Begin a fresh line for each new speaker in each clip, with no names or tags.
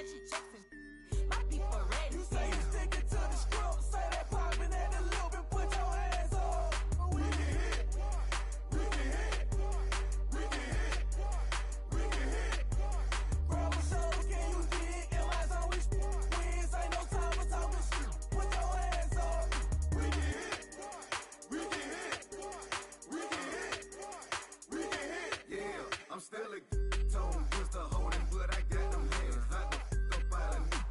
Magic Jackson. My people ready.
You say you sticking to the script, say that poppin' at the loop and put your hands up. We can hit, we can hit, we can hit, we can hit. Grab a shoulder, can you dig? M.I.'s on we wins, ain't no time for talking shit. Put your hands up. We can hit, we can hit, we can hit, we can hit.
Yeah, I'm still a tone, just a holding, but I got them hands. Hot the fuck up out of me.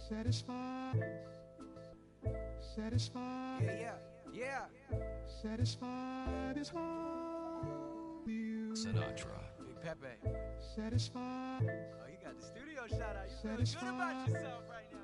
Satisfied.
Yeah.
Satisfied is all you.
Sinatra.
Big Pepe.
Satisfied.
Oh, you got the studio shout out. You feeling good about yourself right now,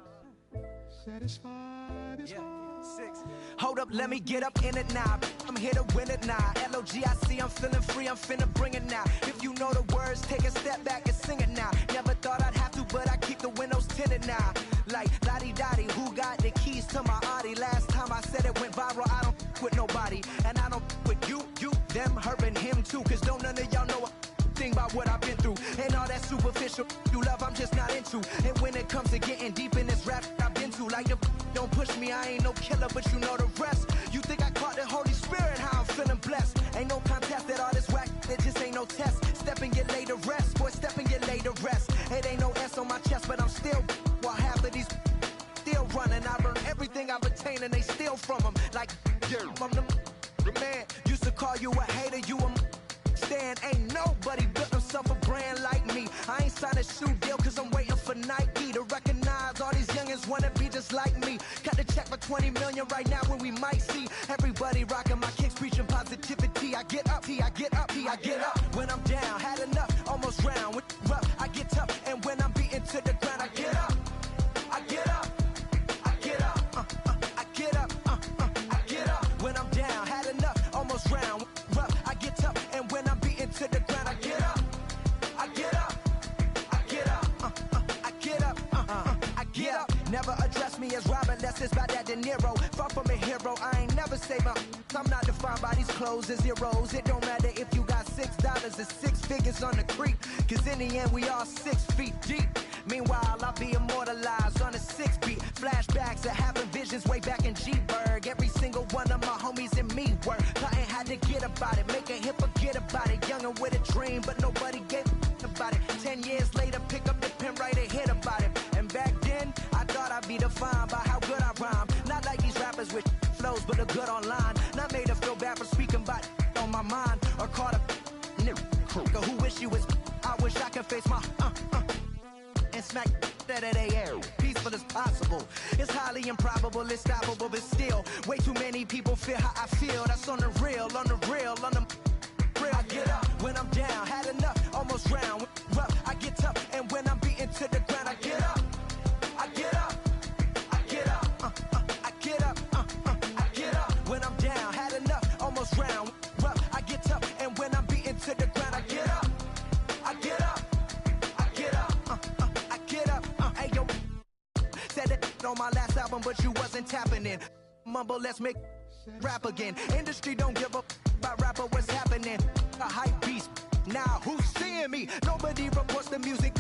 huh?
Satisfied is all.
6.
Hold up, let me get up in it now. I'm here to win it now. L-O-G-I-C, I'm feeling free, I'm finna bring it now. If you know the words, take a step back and sing it now. Never thought I'd have to, but I keep the windows tinted now. Like, lottie-dottie, who got the keys to my Audi? Last time I said it went viral, I don't with nobody. And I don't with you, them, her, and him too. Cause don't none of y'all know a thing about what I've been through. And all that superficial you love, I'm just not into. And when it comes to getting deep in this rap I've been to, like the don't push me, I ain't no killer, but you know the rest. You think I caught the Holy Spirit, how I'm feeling blessed. Ain't no contest at all this whack, it just ain't no test. Step and get laid to rest, boy, step and get laid to rest. It ain't no S on my chest, but I'm still, while half of these still running. I learned everything I've attained and they steal from them. Like, I'm the man, used to call you a hater, you a stand. Ain't nobody built himself a brand like me. I ain't signed a shoe deal cause I'm waiting for Nike to recognize all these youngins wanna be just like me. Got the check for 20 million right now when we might see everybody rocking my kicks, preaching positivity. I get up, I get up, I get up. When I'm down, had enough, almost round. When rough, I get tough, and when I'm beaten to the ground, I get up, I get up, I get up, I get up, I get up. When I'm down, had enough, almost round. Rough, I get tough, and when I'm beaten to the ground, I get up, I get up, I get up, I get up, I get up. Never address me as Robert unless it's by that De Niro. Far from a hero, I ain't never save up. I'm not defined by these clothes as zeros. It don't matter if you got $6 or 6 figures on the creek, cause in the end we all 6 feet deep. Meanwhile, I'll be immortalized on a 6 beat. Flashbacks of having visions way back in G-Berg. Every single one of my homies and me were plotting how to get about it, make a hit, forget about it. Younger with a dream, but nobody gave about it. 10 years later, pick up the pen, write a hit about it. And back then, I thought I'd be defined by how good I rhyme. Not like these rappers with flows, but a good online. Not made to feel bad for speaking about on my mind, or caught a nigga who wish you was. I wish I could face my and smack that at air. Peaceful as possible. It's highly improbable, it's stoppable, but still, way too many people feel how I feel. That's on the real, on the real, on the real. I get up when I'm down, had enough, almost round. Rough, I get tough, and when I'm beaten to the ground, I get up, I get up, I get up, I get up, I get up. When I'm down, had enough, almost round. Rough, I get tough, and when I'm beaten to the ground, I get up, I get up, I get up, I get up. Hey yo, said it on my last album, but you wasn't tapping in. Mumble, let's make rap again. Industry don't give up about rapper, what's happening? A hype beast. Now who's seeing me? Nobody reports the music.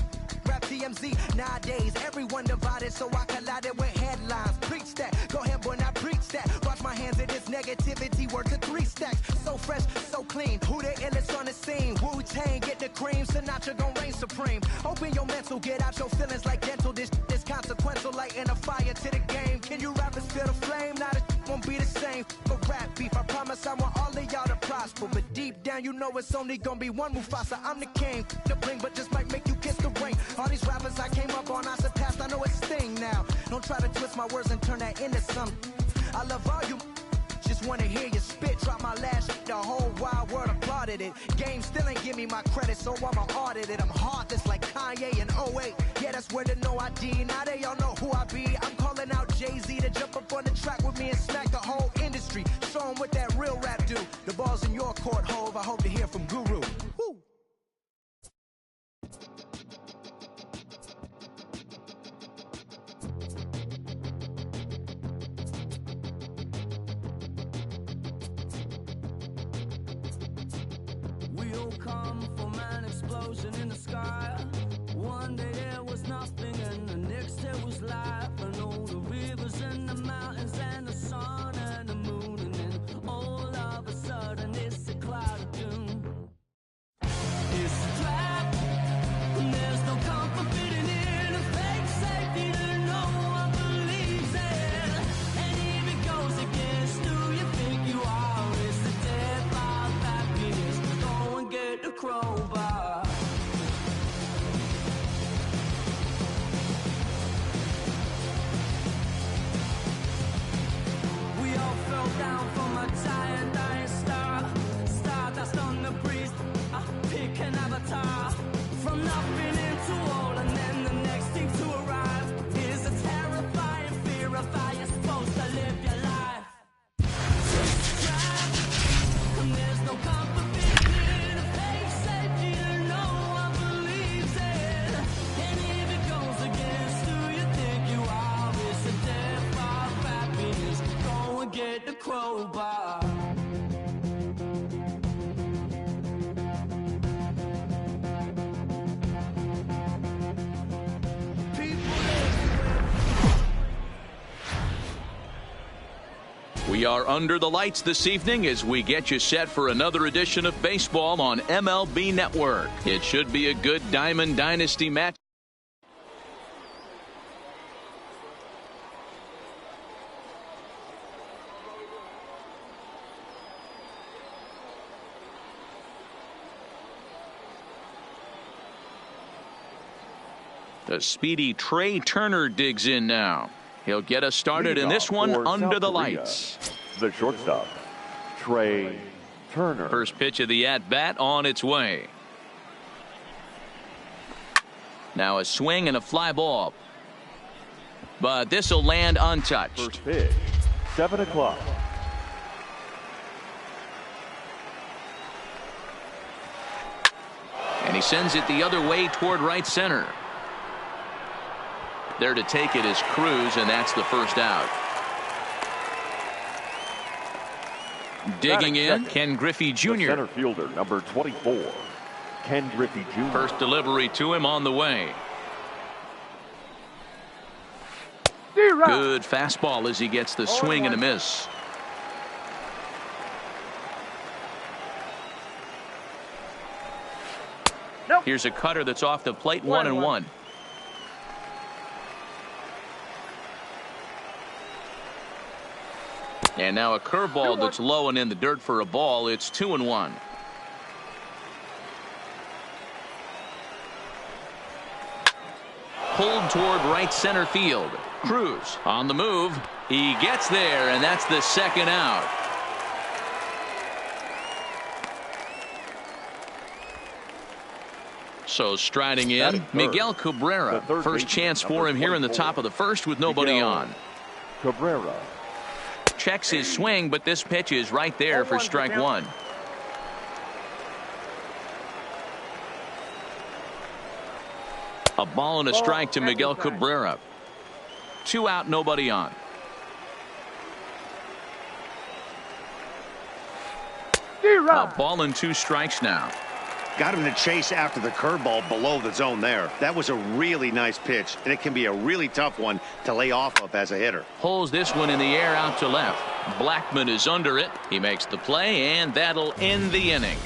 Rap TMZ. Nowadays, everyone divided, so I collided with headlines. Preach that. Go ahead, boy, now preach that. Wash my hands of this negativity. Worth to 3 stacks. So fresh, so clean. Who the illest on the scene? Wu-Tang, get the cream. Sinatra gon' reign supreme. Open your mental, get out your feelings like dental. This is consequential, lighting a fire to the game. Can you rappers feel the flame? Now the won't be the same. For rap beef, I promise I want all of y'all to prosper. But deep down, you know it's only gonna be one Mufasa. I'm the king. The bling, but just might make you kiss the ring. All these rappers I came up on, I surpassed, I know it's Sting now. Don't try to twist my words and turn that into something. I love all you, just wanna hear you spit. Drop my last shit, the whole wild world applauded it. Game still ain't give me my credit, so I'ma audit it. I'm heartless like Kanye in 08. Yeah, that's where the no ID, now they all know who I be. I'm calling out Jay-Z to jump up on the track with me and smack the whole industry. Show them what that real rap do. The ball's in your court, Hove. I hope to hear from Guru. Woo.
We all come from an explosion in the sky. One day there was nothing and the next there was life. And all the rivers and the mountains and the sun and the moon. And then all of a sudden it's a cloud of doom. It's a trap, and there's no comfort fitting in a fake safety that no one believes in. And if it goes against who you think you are, it's the death of happiness. Go and get the crowbar. crowbar.
We are under the lights this evening as we get you set for another edition of baseball on MLB Network. It should be a good Diamond Dynasty match. The speedy Trey Turner digs in now. He'll get us started in this one under the lights.
The shortstop, Trey Turner.
First pitch of the at-bat on its way. Now a swing and a fly ball. But this will land untouched.
First pitch, 7 o'clock.
And he sends it the other way toward right center. There to take it is Cruz, and that's the first out. Digging in, Ken Griffey Jr.
The center fielder, number 24, Ken Griffey Jr.
First delivery to him on the way. Good fastball as he gets the swing and a miss. Here's a cutter that's off the plate, 1-1. And now a curveball that's low and in the dirt for a ball. It's 2-1. Pulled toward right center field. Cruz on the move. He gets there, and that's the second out. So striding in, Miguel Cabrera. First chance for him here in the top of the first with nobody on.
Cabrera
checks his swing, but this pitch is right there for strike one. A ball and a strike to Miguel Cabrera. 2 out, nobody on. A ball and 2 strikes now.
Got him to chase after the curveball below the zone there. That was a really nice pitch, and it can be a really tough one to lay off of as a hitter.
Pulls this one in the air out to left. Blackman is under it. He makes the play, and that'll end the inning.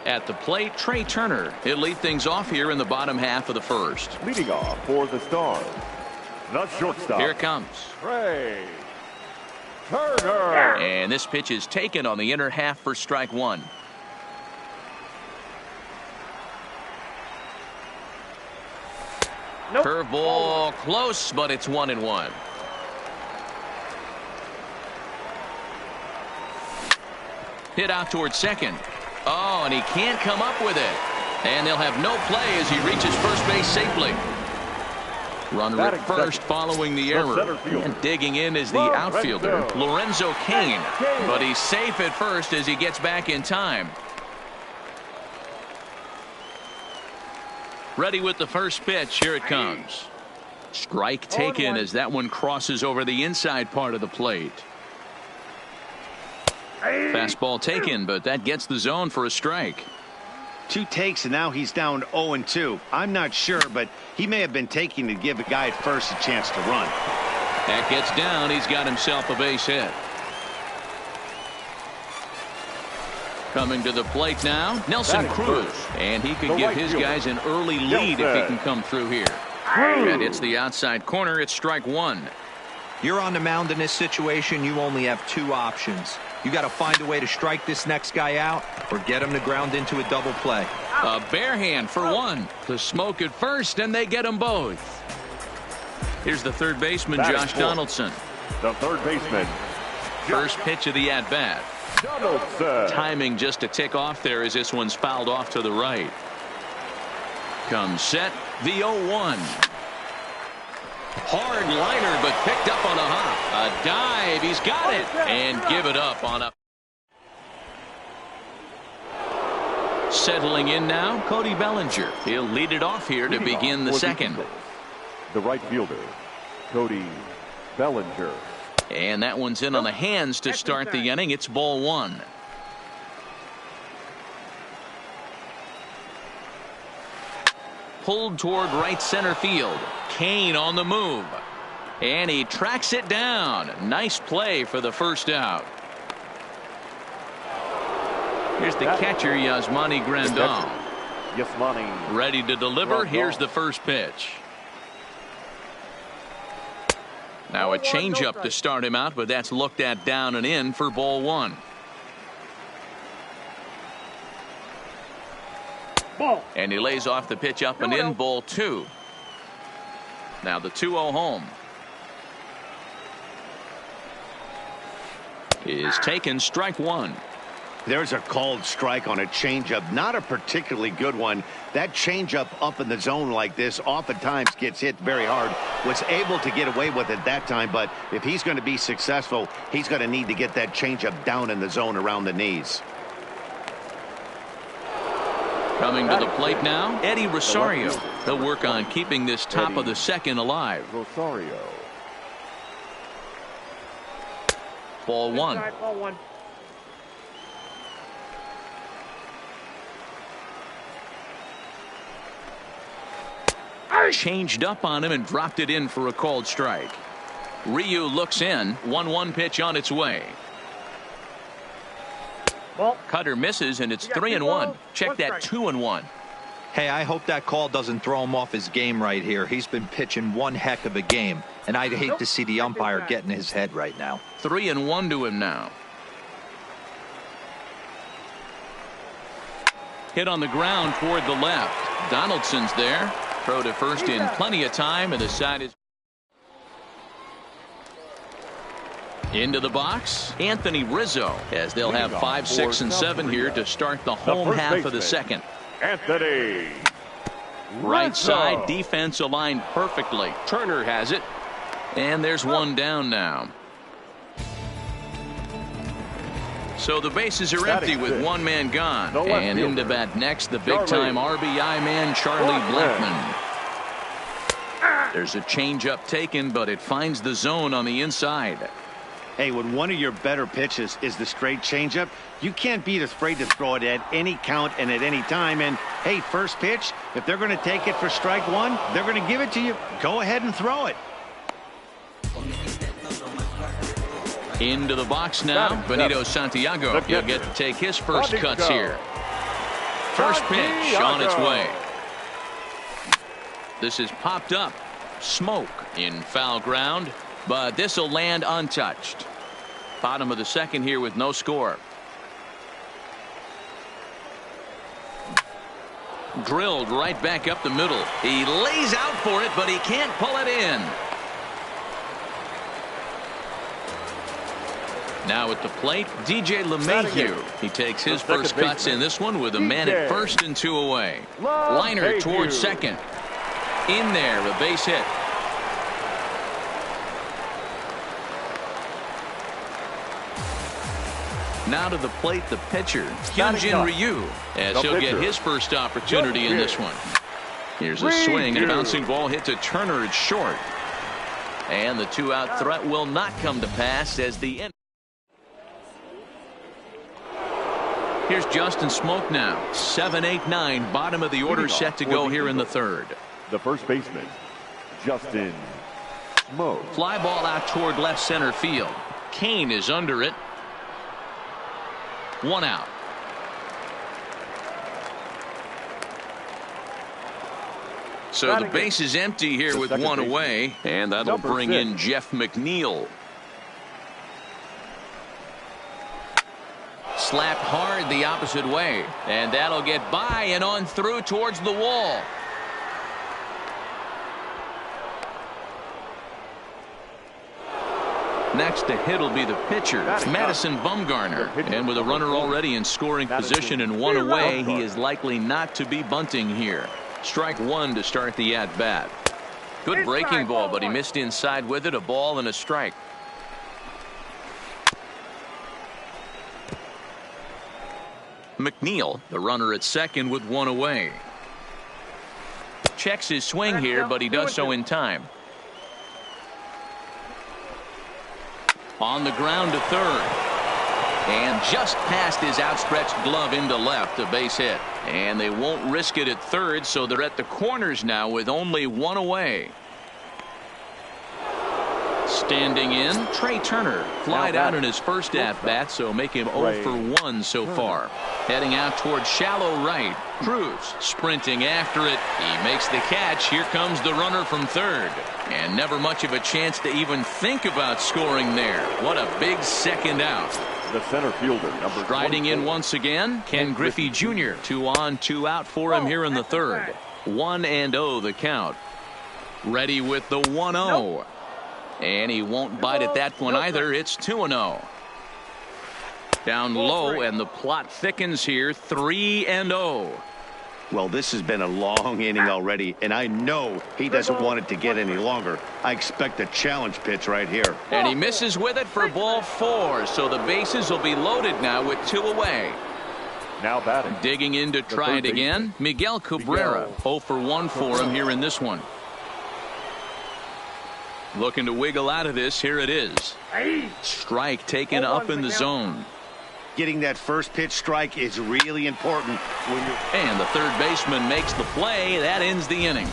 At the plate, Trey Turner. He'll lead things off here in the bottom half of the first.
Leading off for the Stars, the shortstop.
Here it comes.
Trey Turner.
And this pitch is taken on the inner half for strike one. Curveball close, but it's 1-1. Hit out towards second. Oh, and he can't come up with it. And they'll have no play as he reaches first base safely. Runner at first following the error. And digging in is the outfielder, Lorenzo Cain. But he's safe at first as he gets back in time. Ready with the first pitch. Here it comes. Strike taken as that one crosses over the inside part of the plate. Fastball taken, but that gets the zone for a strike.
2 takes, and now he's down 0-2. I'm not sure, but he may have been taking to give a guy at first a chance to run.
That gets down. He's got himself a base hit. Coming to the plate now, Nelson Cruz. And he could give his guys an early lead if he can come through here. And it's the outside corner. It's strike one.
You're on the mound in this situation. You only have 2 options. You got to find a way to strike this next guy out or get him to ground into a double play.
A bare hand for one. The smoke at first, and they get them both. Here's the third baseman, Josh Donaldson.
The third baseman.
First pitch of the at-bat.
Donaldson.
Timing just a tick off there as this one's fouled off to the right. Comes set, the 0-1. Hard liner, but picked up on a hop. A dive, he's got it, and give it up on a. Settling in now, Cody Bellinger. He'll lead it off here to begin the second.
The right fielder, Cody Bellinger.
And that one's in on the hands to start the inning. It's ball one. Pulled toward right center field. Kane on the move. And he tracks it down. Nice play for the first out. Here's the catcher, Yasmani Grandal.
Yasmani.
Ready to deliver. Here's the first pitch. Now a changeup to start him out, but that's looked at down and in for ball one. And he lays off the pitch up and in, ball two. Now the 2-0 home. Is taken, strike one.
There's a called strike on a changeup, not a particularly good one. That changeup up in the zone like this oftentimes gets hit very hard. Was able to get away with it that time, but if he's going to be successful, he's going to need to get that changeup down in the zone around the knees.
Coming to the plate now, Eddie Rosario. They'll work on keeping this top of the second alive.
Rosario.
Ball one. Changed up on him and dropped it in for a called strike. Ryu looks in. 1-1 pitch on its way. Cutter misses, and it's 3-1. Check that 2-1.
Hey, I hope that call doesn't throw him off his game right here. He's been pitching one heck of a game, and I'd hate to see the umpire get in his head right now.
3-1 to him now. Hit on the ground toward the left. Donaldson's there. Throw to first in plenty of time, and the side is into the box. Anthony Rizzo, as they'll have 5, 6, and 7 here to start the home half of the second.
Anthony.
Right side defense aligned perfectly. Turner has it, and there's one down now. So the bases are empty with one man gone. And into bat next, the big-time RBI man, Charlie Blackmon. There's a changeup taken, but it finds the zone on the inside.
Hey, when one of your better pitches is the straight changeup, you can't be afraid to throw it at any count and at any time. And, hey, first pitch, if they're going to take it for strike one, they're going to give it to you. Go ahead and throw it.
Into the box now, Benito Santiago. He'll get to take his first cuts here. First pitch on its way. This is popped up. Smoke in foul ground, but this will land untouched. Bottom of the second here with no score. Drilled right back up the middle. He lays out for it, but he can't pull it in. Now at the plate, DJ LeMahieu. He takes his first cuts in this one with a man at first and 2 away. Liner towards second. In there, a base hit. Now to the plate, the pitcher, Hyunjin Ryu, as he'll get his first opportunity in this one. Here's a swing and a bouncing ball hit to Turner at short. And the 2-out threat will not come to pass as the end. Here's Justin Smoke now. 7, 8, 9. Bottom of the order set to go here in the third.
The first baseman, Justin Smoke.
Fly ball out toward left center field. Kane is under it. 1 out. So the base is empty here with 1 away, and that'll bring in Jeff McNeil. Slapped hard the opposite way, and that'll get by and on through towards the wall. Next to hit will be the pitcher, Madison Bumgarner. And with a runner already in scoring position and 1 away, he is likely not to be bunting here. Strike 1 to start the at-bat. Good breaking ball, but he missed inside with it. A ball and a strike. McNeil, the runner at second with 1 away. Checks his swing here, but he does so in time. On the ground to third. And just past his outstretched glove into left, a base hit. And they won't risk it at third, so they're at the corners now with only one away. Standing in, Trey Turner. Flied out in his first at-bat, so make him 0 for 1 so far. Heading out towards shallow right. Cruz sprinting after it. He makes the catch. Here comes the runner from third. And never much of a chance to even think about scoring there. What a big second out.
The center fielder, number
Striding in once again, Ken Griffey Jr. 2 on, 2 out for him here in the third. 1-0 the count. Ready with the 1-0. And he won't bite at that one either. It's 2-0. Down low, and the plot thickens here. 3-0.
Well, this has been a long inning already, and I know he doesn't want it to get any longer. I expect a challenge pitch right here.
And he misses with it for ball 4, so the bases will be loaded now with 2 away.
Now batting.
Digging in to try it again, Miguel Cabrera. 0 for 1 for him here in this one. Looking to wiggle out of this. Here it is. Strike taken up in the zone.
Getting that first pitch strike is really important.
And the third baseman makes the play. That ends the inning.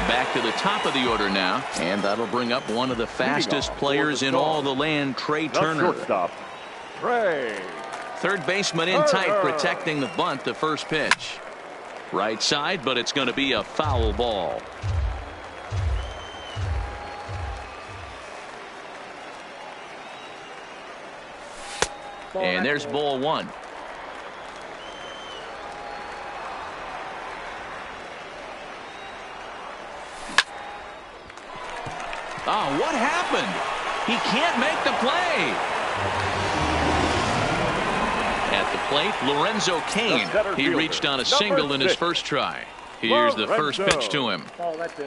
Back to the top of the order now, and that'll bring up one of the fastest players in all the land, Trey Turner.
Shortstop, Trey.
Third baseman in tight, protecting the bunt. The first pitch. Right side, but it's going to be a foul ball. And there's ball 1. Oh, what happened? He can't make the play. At the plate, Lorenzo Cain. He reached on a single in his first try. Here's the first pitch to him.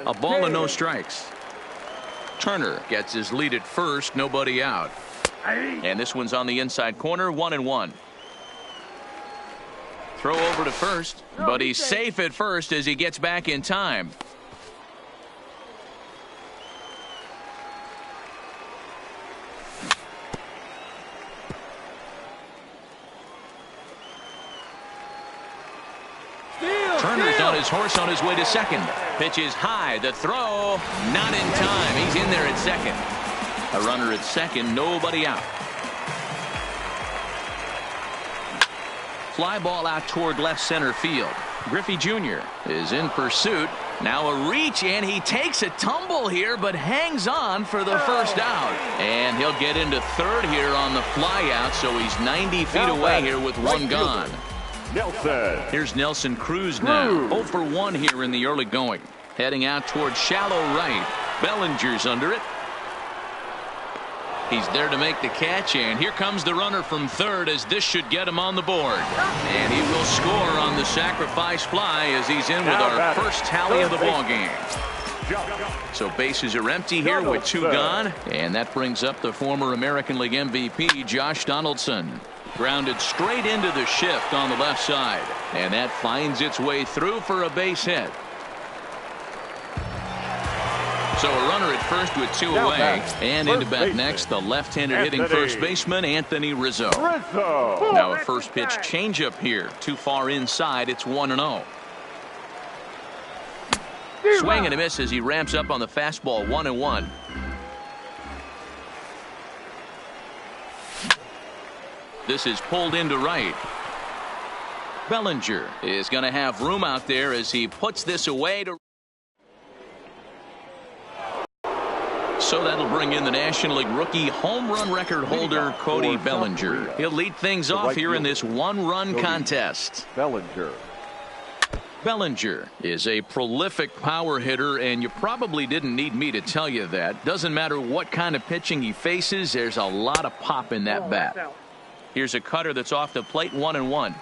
A ball and no strikes. Turner gets his lead at first, nobody out. And this one's on the inside corner, 1-1. Throw over to first, but he's safe at first as he gets back in time. Turner's on his horse on his way to second. Pitch is high. The throw, not in time. He's in there at second. A runner at second, nobody out. Fly ball out toward left center field. Griffey Jr. is in pursuit. Now a reach, and he takes a tumble here, but hangs on for the first out. And he'll get into third here on the fly out, so he's 90 feet away here with one gone.
Nelson.
Here's Nelson Cruz now. 0 for 1 here in the early going. Heading out towards shallow right. Bellinger's under it. He's there to make the catch, and here comes the runner from third as this should get him on the board. And he will score on the sacrifice fly as he's in with our first tally of the ball game. So bases are empty here with 2 gone, and that brings up the former American League MVP Josh Donaldson. Grounded straight into the shift on the left side, and that finds its way through for a base hit. So a runner at first with 2 away, and into bat next, the left-handed hitting first baseman Anthony Rizzo. Now a first pitch changeup here, too far inside. It's 1-0. Swing and a miss as he ramps up on the fastball. 1-1. This is pulled into right. Bellinger is going to have room out there as he puts this away to. So that'll bring in the National League rookie home run record holder Cody Bellinger. He'll lead things off here in this one-run contest. Bellinger is a prolific power hitter, and you probably didn't need me to tell you that. Doesn't matter what kind of pitching he faces, there's a lot of pop in that bat. Here's a cutter that's off the plate, 1-1.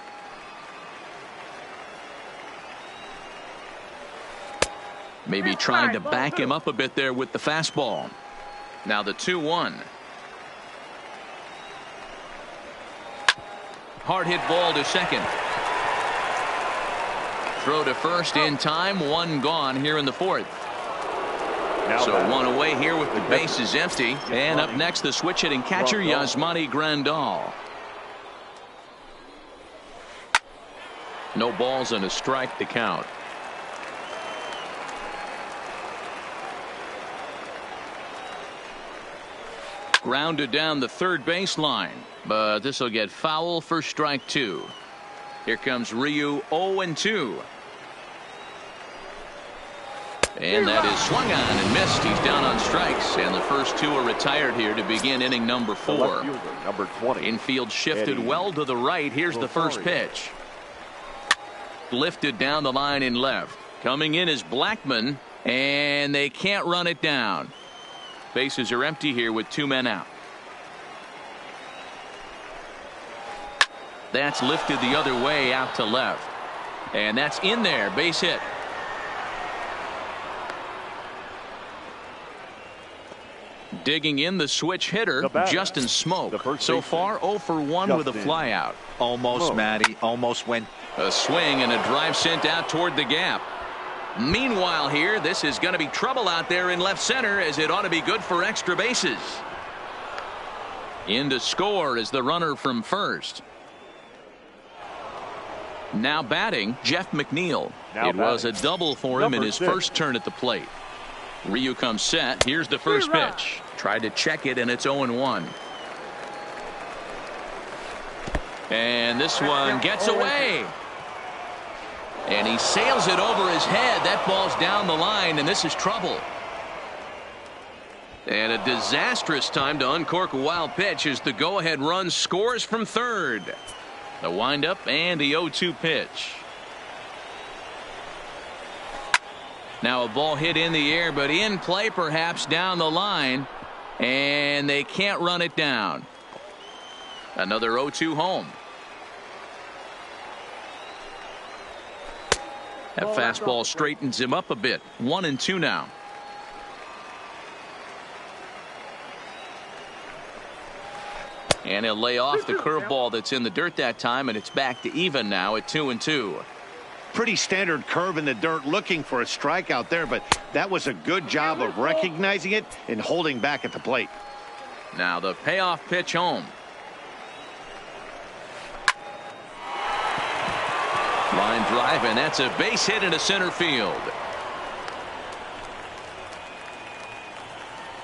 Maybe trying to back him up a bit there with the fastball. Now the 2-1. Hard hit ball to second. Throw to first in time. 1 gone here in the fourth. So one away here with the bases empty. And up next, the switch hitting catcher, Yasmani Grandal. No balls and a strike to count. Grounded down the third baseline, but this will get foul for strike two. Here comes Ryu, 0-2. And that is swung on and missed. He's down on strikes, and the first two are retired here to begin inning number 4.
Number 20.
Infield shifted well to the right. Here's the first pitch. Lifted down the line in left. Coming in is Blackman, and they can't run it down. Bases are empty here with 2 men out. That's lifted the other way out to left. And that's in there. Base hit. Digging in the switch hitter, Justin Smoke. So far 0 for 1 with a flyout.
Almost, Matty. Almost went.
A swing and a drive sent out toward the gap. Meanwhile here, this is going to be trouble out there in left center, as it ought to be good for extra bases. In to score is the runner from first. Now batting, Jeff McNeil. It was a double for him in his first turn at the plate. Ryu comes set. Here's the first pitch. Tried to check it, and it's 0-1. And this one gets away. And he sails it over his head. That ball's down the line, and this is trouble. And a disastrous time to uncork a wild pitch as the go-ahead run scores from third. The windup and the 0-2 pitch. Now a ball hit in the air, but in play perhaps down the line. And they can't run it down. Another 0-2 home. That fastball straightens him up a bit. 1-2 now. And he'll lay off the curveball that's in the dirt that time, and it's back to even now at 2-2.
Pretty standard curve in the dirt, looking for a strikeout there, but that was a good job of recognizing it and holding back at the plate.
Now the payoff pitch home. Line drive, and that's a base hit into center field.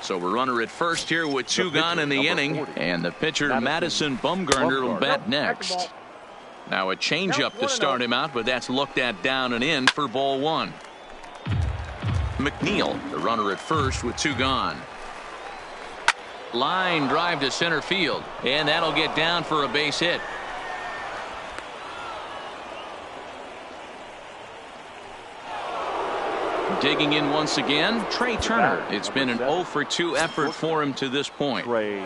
So we're runner at first here with 2 gone in the inning, and the pitcher Madison Bumgarner will bat next. Now a changeup to start him out, but that's looked at down and in for ball 1. McNeil, the runner at first with 2 gone. Line drive to center field, and that'll get down for a base hit. Digging in once again, Trey Turner. It's been an 0 for 2 effort for him to this point.
Trey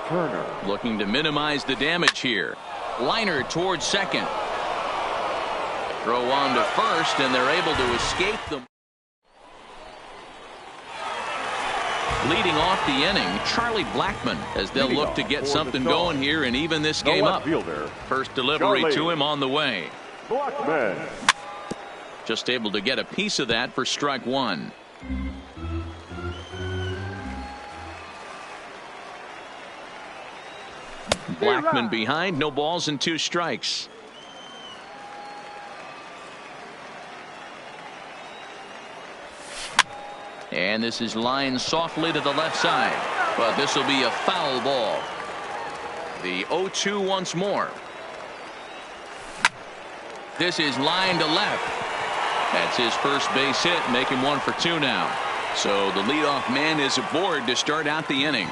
Turner.
Looking to minimize the damage here. Liner towards second. Throw on to first, and they're able to escape them. Leading off the inning, Charlie Blackman, as they'll look to get something going here and even this game up. First delivery to him on the way.
Blackman.
Just able to get a piece of that for strike 1. Blackman behind, no balls and 2 strikes. And this is lined softly to the left side, but this will be a foul ball. The 0-2 once more. This is lined to left. That's his first base hit, making 1 for 2 now. So the leadoff man is aboard to start out the inning.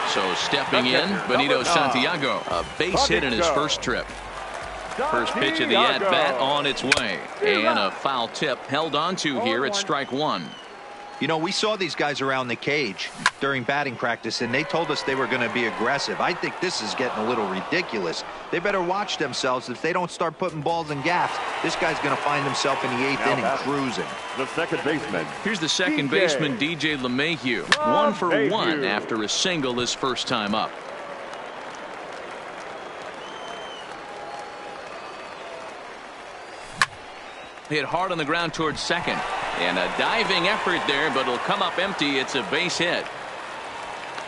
So stepping in, Benito Santiago, a base hit in his first trip. First pitch of the at-bat on its way. And a foul tip held onto here at strike 1.
You know, we saw these guys around the cage during batting practice, and they told us they were going to be aggressive. I think this is getting a little ridiculous. They better watch themselves. If they don't start putting balls in gaps, this guy's going to find himself in the 8th inning cruising.
The second baseman.
Here's the second baseman, DJ LeMahieu. 1 for 1 after a single his first time up. Hit hard on the ground towards second. And a diving effort there, but it'll come up empty. It's a base hit.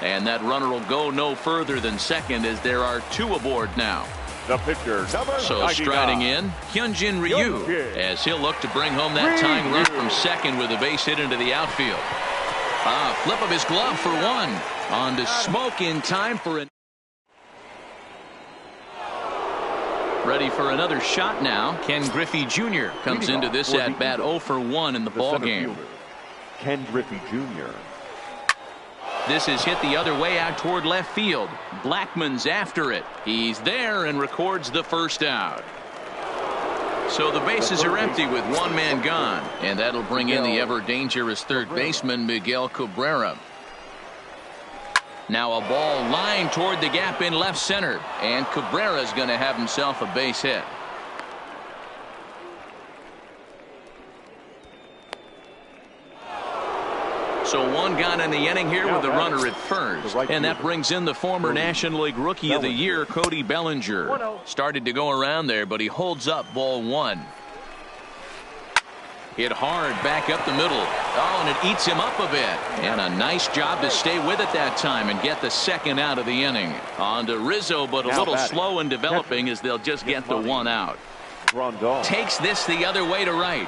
And that runner will go no further than second as there are 2 aboard now.
The pitcher, number
So
99.
striding in, Hyunjin Ryu, as he'll look to bring home that tying run from second with a base hit into the outfield. Flip of his glove for 1. On to Smoke in time for an. Ready for another shot now. Ken Griffey Jr. comes into this at bat 0 for 1 in the ball game.
Ken Griffey Jr.
This is hit the other way out toward left field. Blackmon's after it. He's there and records the first out. So the bases are empty with 1 man gone, and that'll bring in the ever dangerous third baseman Miguel Cabrera. Now a ball lined toward the gap in left center, and Cabrera's going to have himself a base hit. So 1 gone in the inning here with the runner at first. And that brings in the former National League Rookie of the Year, Cody Bellinger. Started to go around there, but he holds up ball 1. Hit hard back up the middle. Oh, and it eats him up a bit. And a nice job to stay with it that time and get the second out of the inning. On to Rizzo, but a little slow in developing as they'll just get the 1 out. Takes this the other way to right.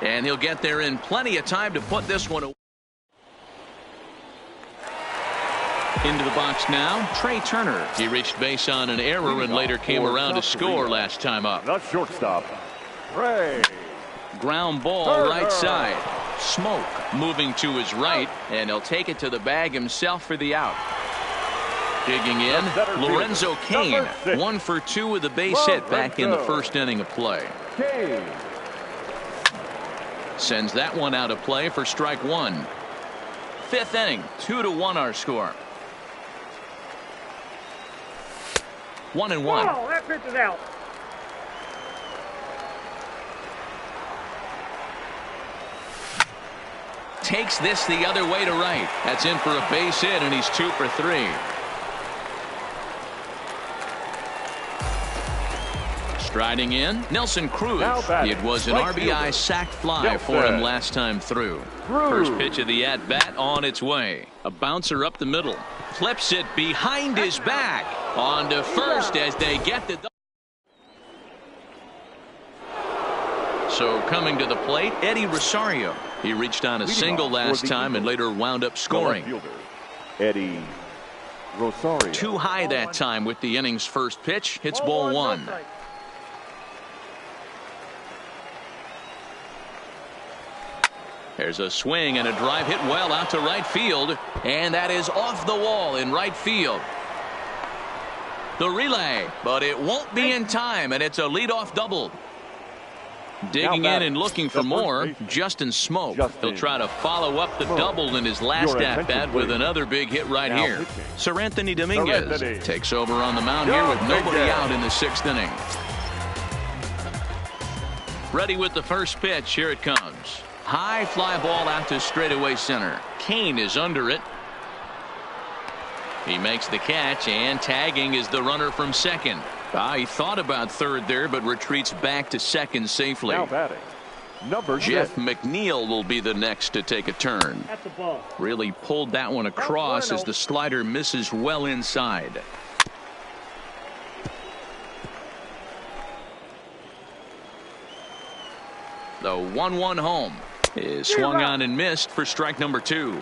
And he'll get there in plenty of time to put this one away. Into the box now, Trey Turner. He reached base on an error and later came around to score last time up.
The shortstop, Trey.
Ground ball right side. Smoke moving to his right, and he'll take it to the bag himself for the out. Digging in, Lorenzo Cain. 1 for 2 with a base hit back in the first inning of play. Sends that one out of play for strike 1. 5th inning, 2-1 our score. 1-1.
Oh, that pitch is out.
Takes this the other way to right. That's in for a base hit, and he's 2 for 3. Striding in, Nelson Cruz. It was an RBI sac fly for him last time through. First pitch of the at-bat on its way. A bouncer up the middle. Flips it behind his back. On to first as they get the. So coming to the plate, Eddie Rosario. He reached on a single last time and later wound up scoring.
Eddie Rosario.
Too high that time with the inning's first pitch. Hits ball 1. There's a swing and a drive hit well out to right field, and that is off the wall in right field. The relay, but it won't be in time, and it's a leadoff double. Digging in and looking for more, Justin Smoke. He'll try to follow up the double in his last at-bat with another big hit right here. Sir Anthony Dominguez takes over on the mound here with nobody out in the 6th inning. Ready with the first pitch. Here it comes. High fly ball out to straightaway center. Kane is under it. He makes the catch, and tagging is the runner from second. He thought about third there, but retreats back to second safely.
Now batting, number
Jeff
6.
McNeil will be the next to take a turn.
That's a ball.
Really pulled that one across as the slider misses well inside. The 1-1 home is swung on and missed for strike number 2.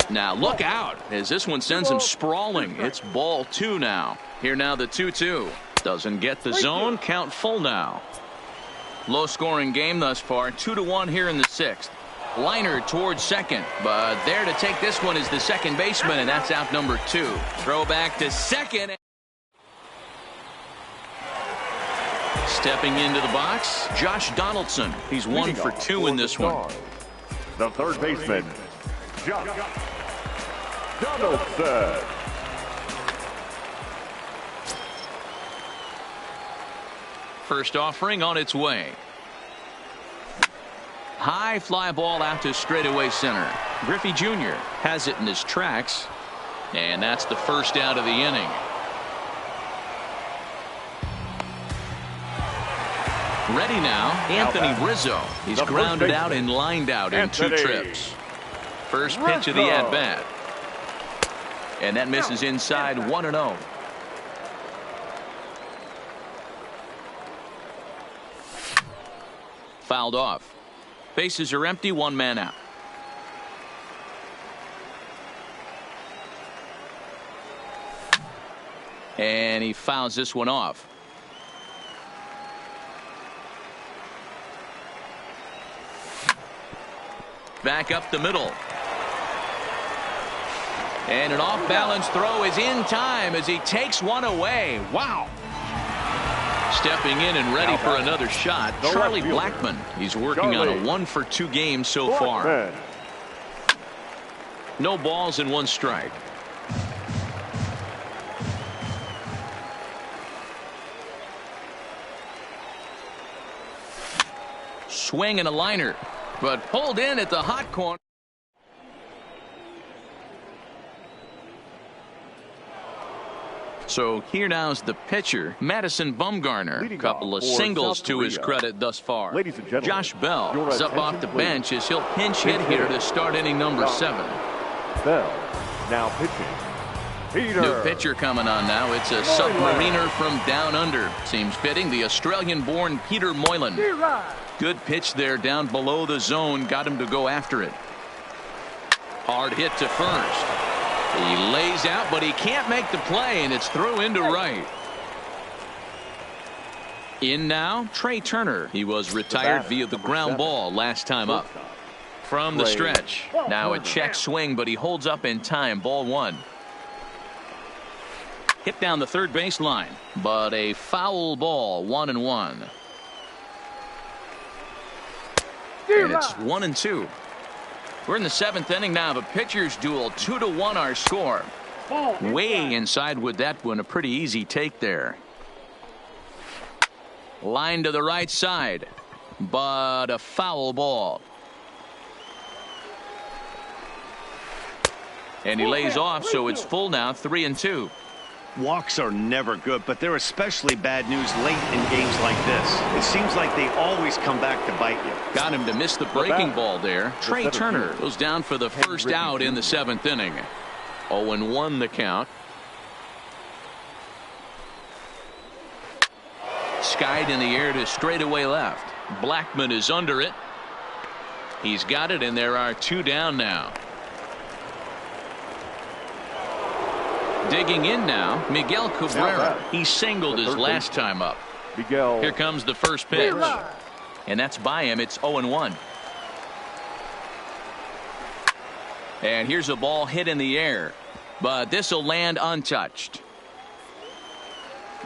Now look out as this one sends him sprawling. It's ball 2 now. Here now the 2-2. Doesn't get the zone. Count full now. Low scoring game thus far. 2-1 here in the 6th. Liner towards second, but there to take this one is the second baseman, and that's out number 2. Throw back to second. Stepping into the box, Josh Donaldson. He's 1 for 2 in this one.
The third baseman, Josh Donaldson.
First offering on its way. High fly ball out to straightaway center. Griffey Jr. has it in his tracks, and that's the first out of the inning. Ready now, Anthony Rizzo. He's grounded out and lined out in 2 trips. First pitch of the at-bat. And that misses inside 1-0. Fouled off. Bases are empty, 1 man out. And he fouls this one off. Back up the middle. And an off-balance throw is in time as he takes one away. Wow. Stepping in and ready for another shot, Charlie Blackmon. He's working on a 1-for-2 game so far. No balls and 1 strike. Swing and a liner, but pulled in at the hot corner. So here now's the pitcher, Madison Bumgarner. A couple of singles to his credit thus far.
Ladies and gentlemen,
Josh Bell is up off the bench as he'll pinch hit here to start inning number 7.
Bell now pitching. Peter.
New pitcher coming on now. It's a submariner from down under. Seems fitting. The Australian-born Peter Moylan. Good pitch there down below the zone. Got him to go after it. Hard hit to first. He lays out, but he can't make the play, and it's through into right. In now, Trey Turner. He was retired via the ground ball last time up. From the stretch. Now a check swing, but he holds up in time. Ball 1. Hit down the third baseline, but a foul ball. 1-1. And it's 1-2. We're in the 7th inning now of a pitcher's duel. 2-1 our score. Way inside with that one. A pretty easy take there. Line to the right side, but a foul ball. And he lays off, so it's full now. 3-2.
Walks are never good, but they're especially bad news late in games like this. It seems like they always come back to bite you.
Got him to miss the breaking ball there. Trey Turner goes down for the first out in the 7th inning. 0-1 the count. Skied in the air to straightaway left. Blackmon is under it. He's got it, and there are 2 down now. Digging in now, Miguel Cabrera. He singled his last time up. Here comes the first pitch. And that's by him. It's 0-1. And here's a ball hit in the air, but this will land untouched.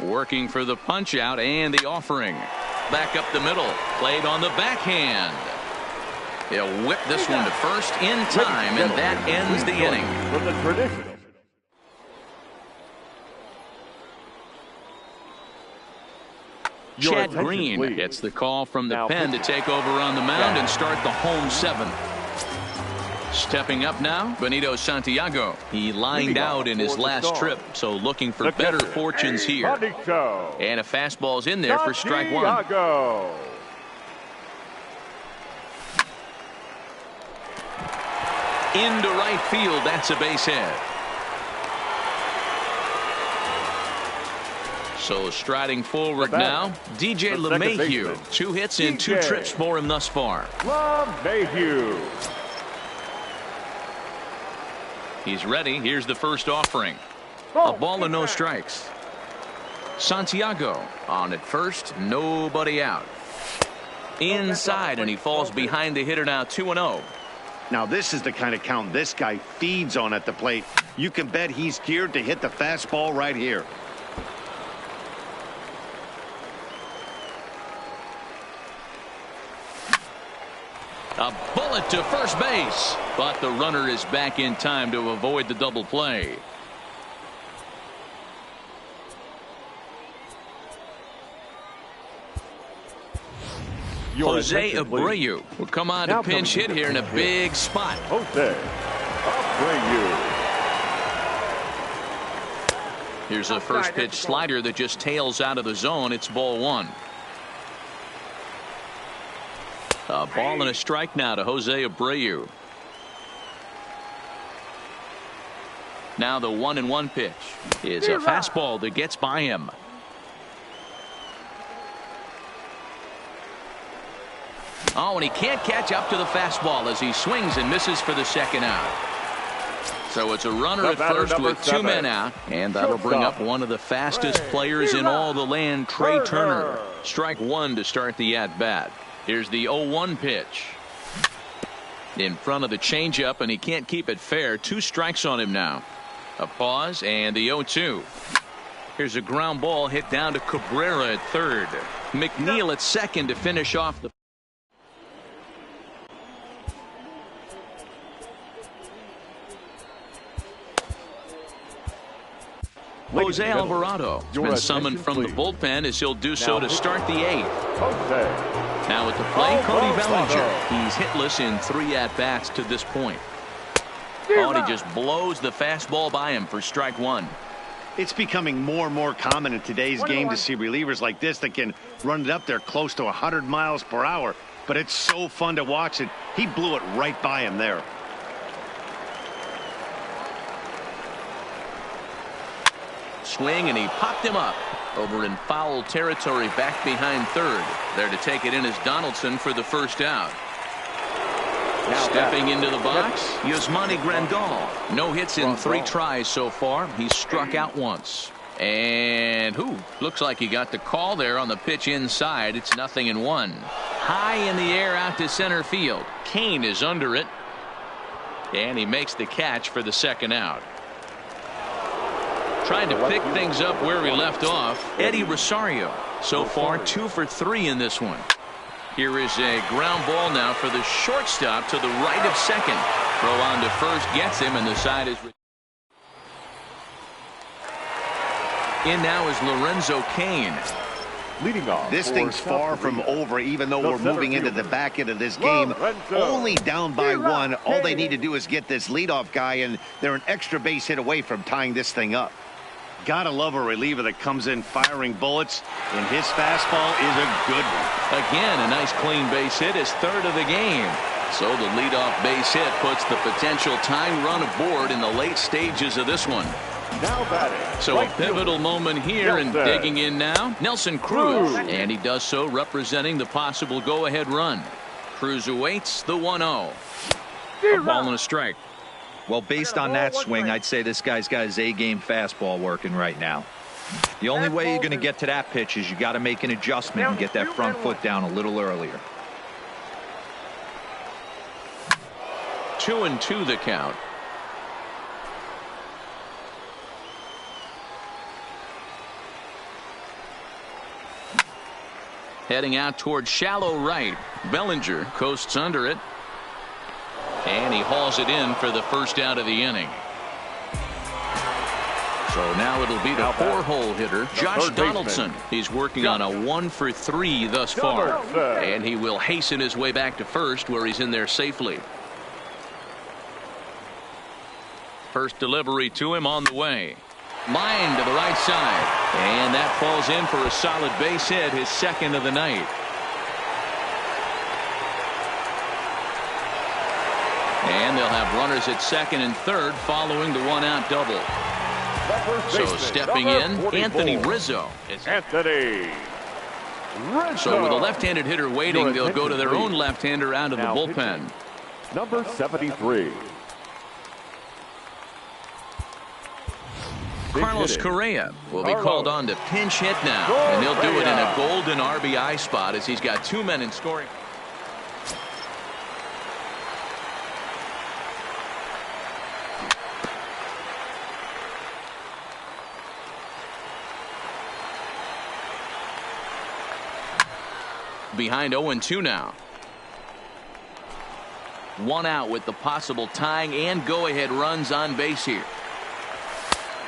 Working for the punch out and the offering. Back up the middle. Played on the backhand. He'll whip this one to first in time, and that ends the inning.
From the traditional.
Chad Green gets the call from the pen to take over on the mound and start the home 7th. Stepping up now, Benito Santiago. He lined out in his last trip, so looking for better fortunes here. And a fastball's in there for strike 1. Into right field, that's a base hit. So striding forward now, DJ LeMahieu. 2 hits in 2 trips for him thus far.
LeMahieu.
He's ready. Here's the first offering. A ball and no strikes. Santiago on at first. Nobody out. Inside, and he falls behind the hitter now. 2-0.
Now this is the kind of count this guy feeds on at the plate. You can bet he's geared to hit the fastball right here.
A bullet to first base, but the runner is back in time to avoid the double play. Jose Abreu will come on to pinch hit here in a big spot.
Jose Abreu.
Here's a first pitch slider that just tails out of the zone. It's ball 1. A ball and a strike now to Jose Abreu. Now the 1-1 pitch is a fastball that gets by him. Oh, and he can't catch up to the fastball as he swings and misses for the second out. So it's a runner at first with 2 men out, and that'll bring up one of the fastest players in all the land, Trey Turner. Strike one to start the at-bat. Here's the 0-1 pitch. In front of the changeup, and he can't keep it fair. 2 strikes on him now. A pause and the 0-2. Here's a ground ball hit down to Cabrera at third. McNeil at second to finish off the. Jose Alvarado has been summoned from the bullpen as he'll do so to start the 8th. Now at the plate, Cody Bellinger. He's hitless in 3 at-bats to this point. Oh, and he just blows the fastball by him for strike one.
It's becoming more and more common in today's game to see relievers like this that can run it up there close to 100 miles per hour. But it's so fun to watch it. He blew it right by him there.
Swing, and he popped him up over in foul territory back behind third. There to take it in is Donaldson for the first out. Stepping into the box, Yasmani Grandal. No hits in 3 tries so far. He's struck out once. And looks like he got the call there on the pitch inside. It's 0-1. High in the air out to center field. Kane is under it. And he makes the catch for the second out. Trying to pick things up where he left off, Eddie Rosario. So far 2 for 3 in this one. Here is a ground ball now for the shortstop to the right of second. Throw on to first gets him, and the side is. In now is Lorenzo Cain.
Leading off.
This thing's far from over, even though we're moving into the back end of this game. Only down by 1. All they need to do is get this leadoff guy, and they're an extra base hit away from tying this thing up. Gotta love a reliever that comes in firing bullets, and his fastball is a good one.
Again, a nice clean base hit, his 3rd of the game. So the leadoff base hit puts the potential tying run aboard in the late stages of this one.
Now batting.
So a pivotal moment here, and digging in now, Nelson Cruz. And he does so representing the possible go-ahead run. Cruz awaits the 1-0. A ball and a strike.
Well, based on that swing, I'd say this guy's got his A-game fastball working right now. The only way you're going to get to that pitch is you got to make an adjustment and get that front foot down a little earlier.
2-2 the count. Heading out toward shallow right. Bellinger coasts under it. And he hauls it in for the first out of the inning. So now it'll be the 4-hole hitter, Josh Donaldson. He's working on a 1 for 3 thus far. And he will hasten his way back to first, where he's in there safely. First delivery to him on the way. Line to the right side. And that falls in for a solid base hit, his 2nd of the night. And they'll have runners at 2nd and 3rd following the 1-out double. So stepping in, Anthony Rizzo. So with a left-handed hitter waiting, they'll go to their own left-hander out of the bullpen.
Number 73.
Carlos Correa will be called on to pinch hit now, and he'll do it in a golden RBI spot as he's got 2 men in scoring. Behind 0-2 now. 1 out with the possible tying and go-ahead runs on base here.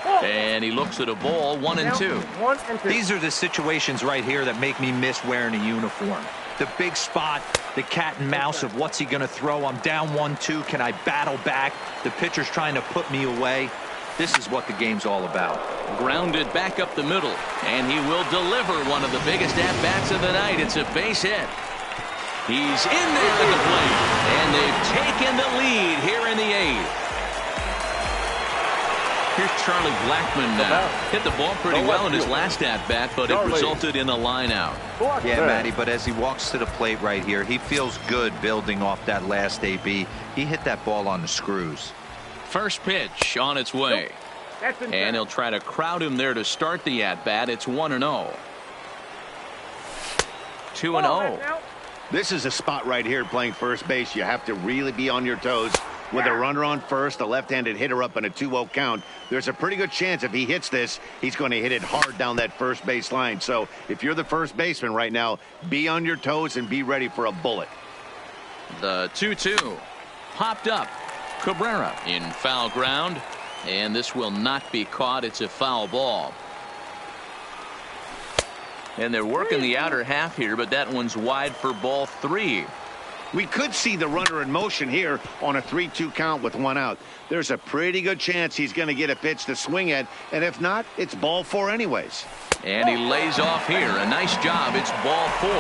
And he looks at a ball, 1-2.
These are the situations right here that make me miss wearing a uniform. The big spot, the cat and mouse of what's he going to throw. I'm down 1-2. Can I battle back? The pitcher's trying to put me away. This is what the game's all about.
Grounded back up the middle, and he will deliver one of the biggest at-bats of the night. It's a base hit. He's in there at the plate, and they've taken the lead here in the 8th. Here's Charlie Blackmon now. Hit the ball pretty well in his last at-bat, but it resulted in a line out.
Yeah, Matty, but as he walks to the plate right here, he feels good building off that last AB. He hit that ball on the screws.
First pitch on its way. And he'll try to crowd him there to start the at-bat. It's 1-0. 2-0.
This is a spot right here playing first base. You have to really be on your toes. With a runner on first, a left-handed hitter up in a 2-0 count, there's a pretty good chance if he hits this, he's going to hit it hard down that first base line. So if you're the first baseman right now, be on your toes and be ready for a bullet.
The 2-2 popped up. Cabrera in foul ground, and this will not be caught. It's a foul ball. And they're working the outer half here, but that one's wide for ball 3.
We could see the runner in motion here on a 3-2 count with 1 out. There's a pretty good chance he's going to get a pitch to swing at, and if not, it's ball 4 anyways.
And he lays off here. A nice job. It's ball 4.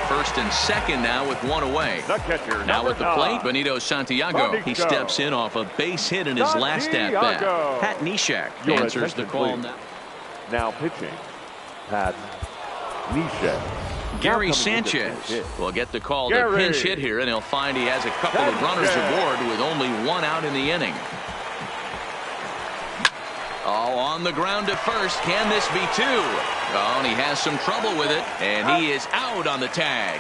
First and second now with 1 away.
The catcher,
now with the plate,
9,
Benito Santiago. He steps in off a base hit in his last at-bat. Pat Neshek answers the call now.
Now pitching, Pat Neshek.
Gary Sanchez will get the call to pinch hit here, and he'll find he has a couple of runners aboard with only 1 out in the inning. Oh, on the ground to first. Can this be 2? Oh, and he has some trouble with it, and he is out on the tag.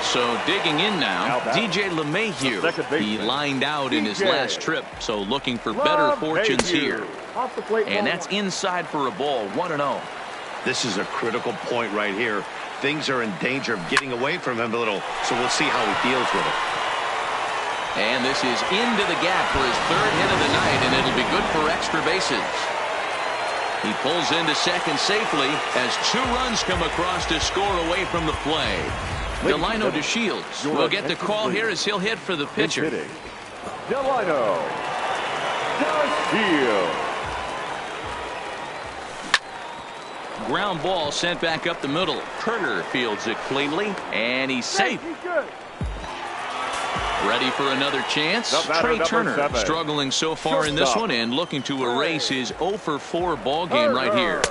So digging in now, DJ LeMahieu. He lined out in his last trip, so looking for better fortunes here. And that's inside for a ball, 1-0.
This is a critical point right here. Things are in danger of getting away from him a little, so we'll see how he deals with it.
And this is into the gap for his 3rd hit of the night, and it'll be good for extra bases. He pulls into second safely as 2 runs come across to score away from the play. Delino DeShields will get the call here as he'll hit for the pitcher.
Delino DeShields.
Ground ball sent back up the middle. Turner fields it cleanly, and he's safe. Ready for another chance. Trey Turner
7.
struggling so far in this one and looking to erase his 0 for 4 ball game right here.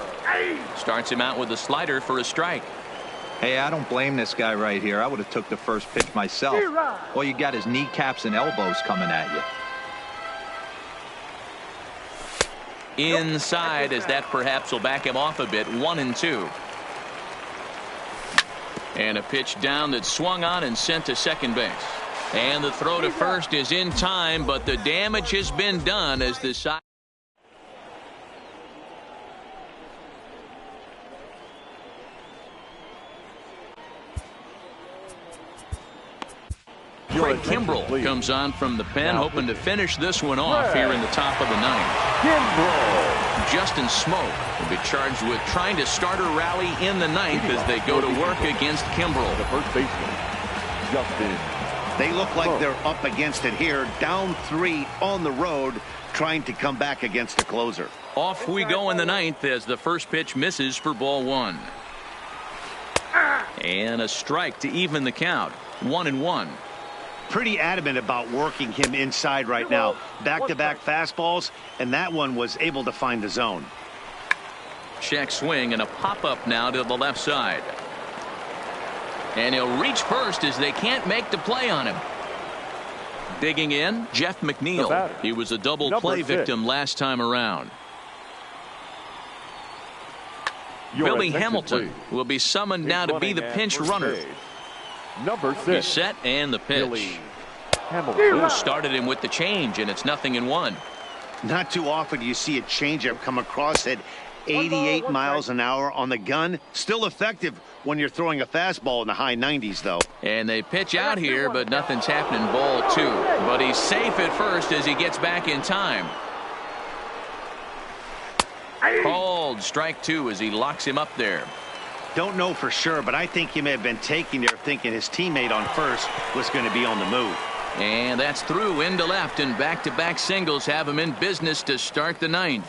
Starts him out with a slider for a strike.
Hey, I don't blame this guy right here. I would have took the first pitch myself. All you got is kneecaps and elbows coming at you.
Inside, as that perhaps will back him off a bit. 1-2. And a pitch down that swung on and sent to second base. And the throw to first is in time, but the damage has been done as the side. Craig Kimbrell comes on from the pen, hoping to finish this one off here in the top of the 9th.
Kimbrell.
Justin Smoak will be charged with trying to start a rally in the 9th as they go to work against Kimbrell.
The first baseman, Justin.
They look like they're up against it here, down 3 on the road, trying to come back against the closer.
Off we go in the 9th as the first pitch misses for ball 1. And a strike to even the count. 1-1.
Pretty adamant about working him inside right now. Back-to-back fastballs, and that one was able to find the zone.
Check swing and a pop-up now to the left side. And he'll reach first as they can't make the play on him. Digging in, Jeff McNeil. He was a double play victim last time around. Billy Hamilton will be summoned now to be the pinch runner.
Number 6.
He's set and the pitch.
Hamilton.
Started him with the change, and it's 0-1.
Not too often you see a changeup come across at 88 miles an hour on the gun. Still effective when you're throwing a fastball in the high 90s, though.
And they pitch out here, but nothing's happening. Ball 2. But he's safe at first as he gets back in time. Called strike 2 as he locks him up there.
Don't know for sure, but I think he may have been taking there thinking his teammate on first was going to be on the move.
And that's through into left, and back-to-back singles have him in business to start the 9th.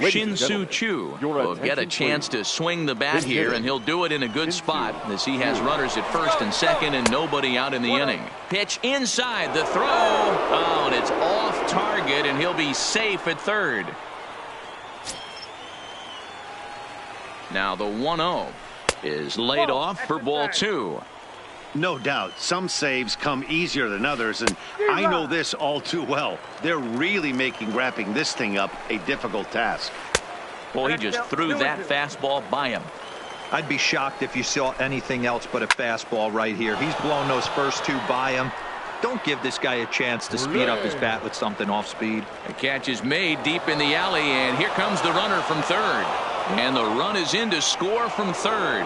Shin-Soo Choo will get a chance to swing the bat here, and he'll do it in a good spot as he has runners at first and second and nobody out in the inning. Pitch inside, the throw. Oh, and it's off target, and he'll be safe at third. Now the 1-0 is laid off for ball 2.
No doubt, some saves come easier than others, and I know this all too well. They're really making wrapping this thing up a difficult task.
Well, he just threw that fastball by him.
I'd be shocked if you saw anything else but a fastball right here. He's blown those first two by him. Don't give this guy a chance to speed up his bat with something off speed.
The catch is made deep in the alley, and here comes the runner from third. And the run is in to score from third.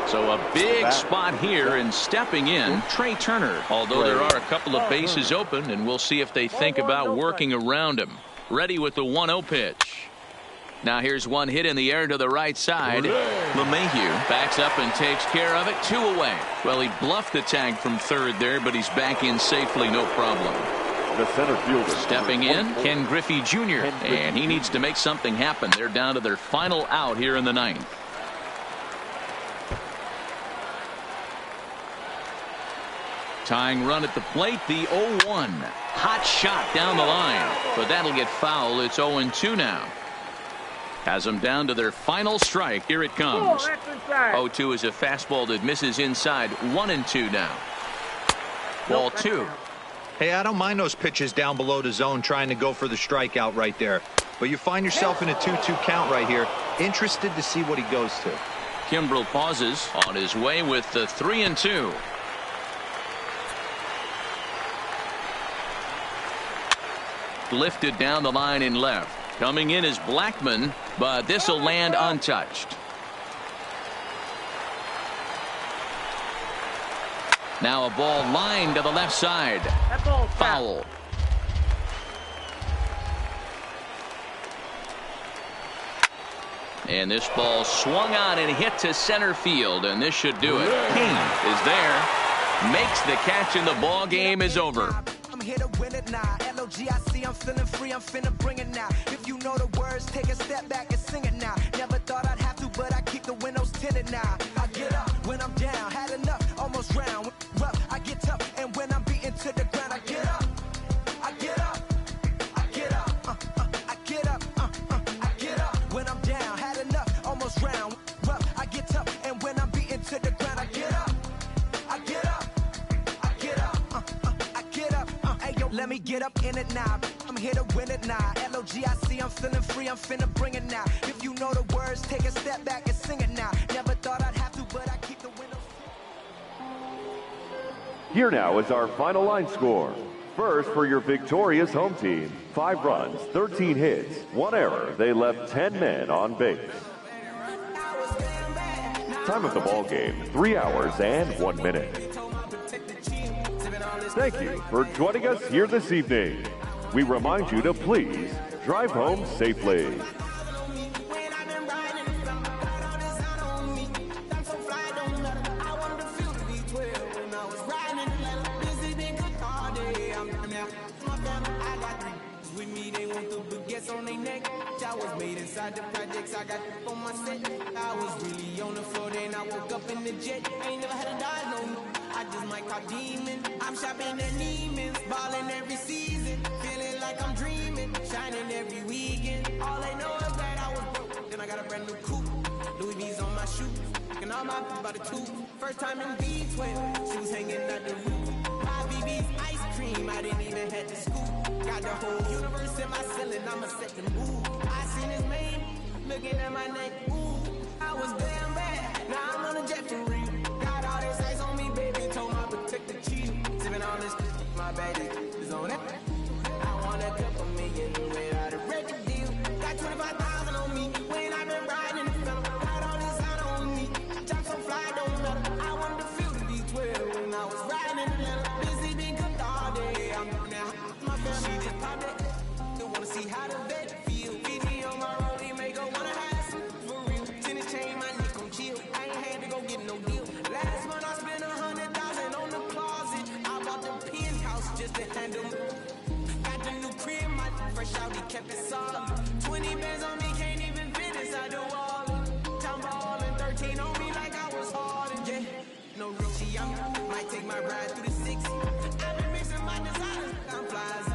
So a big spot here, and stepping in, Trey Turner. Although there are a couple of bases open, and we'll see if they think about working around him. Ready with the 1-0 pitch. Now here's one hit in the air to the right side. LeMahieu backs up and takes care of it. 2 away. Well, he bluffed the tag from third there, but he's back in safely, no problem.
The center fielder.
Stepping in, Ken Griffey Jr. And he needs to make something happen. They're down to their final out here in the 9th. Tying run at the plate, the 0-1. Hot shot down the line, but that'll get foul. It's 0-2 now. Has them down to their final strike. Here it comes. 0-2 is a fastball that misses inside. 1-2 now. Ball 2.
Hey, I don't mind those pitches down below the zone trying to go for the strikeout right there. But you find yourself in a 2-2 count right here. Interested to see what he goes to.
Kimbrel pauses on his way with the 3-2. Lifted down the line in left. Coming in is Blackman, but this will land untouched. Now a ball lined to the left side. Foul. And this ball swung on and hit to center field, and this should do it. King is there, makes the catch, and the ball game is over.
I'm here to win it now. LOGIC, I'm feeling free, I'm finna bring it now. If you know the words, take a step back and sing it now. Never thought I'd have to, but I keep the windows tinted now. I get up when I'm down, had enough, almost round. Rough, I get tough, and when I'm beaten to the ground, I get up. I get up. I get up. I get up. I get up. When I'm down, had enough, almost round. Rough, I get tough, and when I'm beaten to the ground, I get up. I get up. I get up. I get up. Hey, yo, let me get up in it now. I'm here to win it now. LOGIC, I'm feeling free, I'm finna bring it now. If you know the words, take a step back and sing it now. Never thought I'd have to, but I keep the windows.
Here now is our final line score. First, for your victorious home team, 5 runs, 13 hits, 1 error. They left 10 men on base. Time of the ball game, 3 hours and 1 minute. Thank you for joining us here this evening. We remind you to please drive home safely.
I was made inside the projects. I got on my set. I was really on the floor, then I woke up in the jet. I ain't never had a die, no. I just might call demon. I'm shopping at Neiman's, balling every season, feeling like I'm dreaming, shining every weekend. All they know is that I was broke. Then I got a brand new coupe, Louis V's on my shoes, and all my people by the tube. First time in B12, shoes hanging out the roof. My BB's ice cream, I didn't even have to scoop. Got the whole universe in my ceiling, I'ma set the move. I seen his name, looking at my neck, ooh, I was damn bad, now I'm on a jet for real. Got all this ice on me, baby, told my protect the chief. Sipping all this, my bag is on it. I want a couple million without a record deal. Got 25,000 on me, when I've been riding the film. Got all this out on me, drops so fly, don't matter. I wanted to feel the V12 when I was riding in Atlanta. Busy being cooked all day, I'm now. My family, she just popped it, they wanna see how the vet feel. BG on my road, he make her wanna have some for real. Tennis chain, my neck on chill, I ain't had to go get no deal. Last month I spent 100,000 on the closet. I bought the penthouse just to handle. Got the new crib, my fresh out the
kept it solid. 20 bands on me, can't even fit inside the wallet. Time ballin', 13 on me like I was hard. Yeah, no Richie, I might take my ride through the 60. I've been mixing my desires, I'm flies.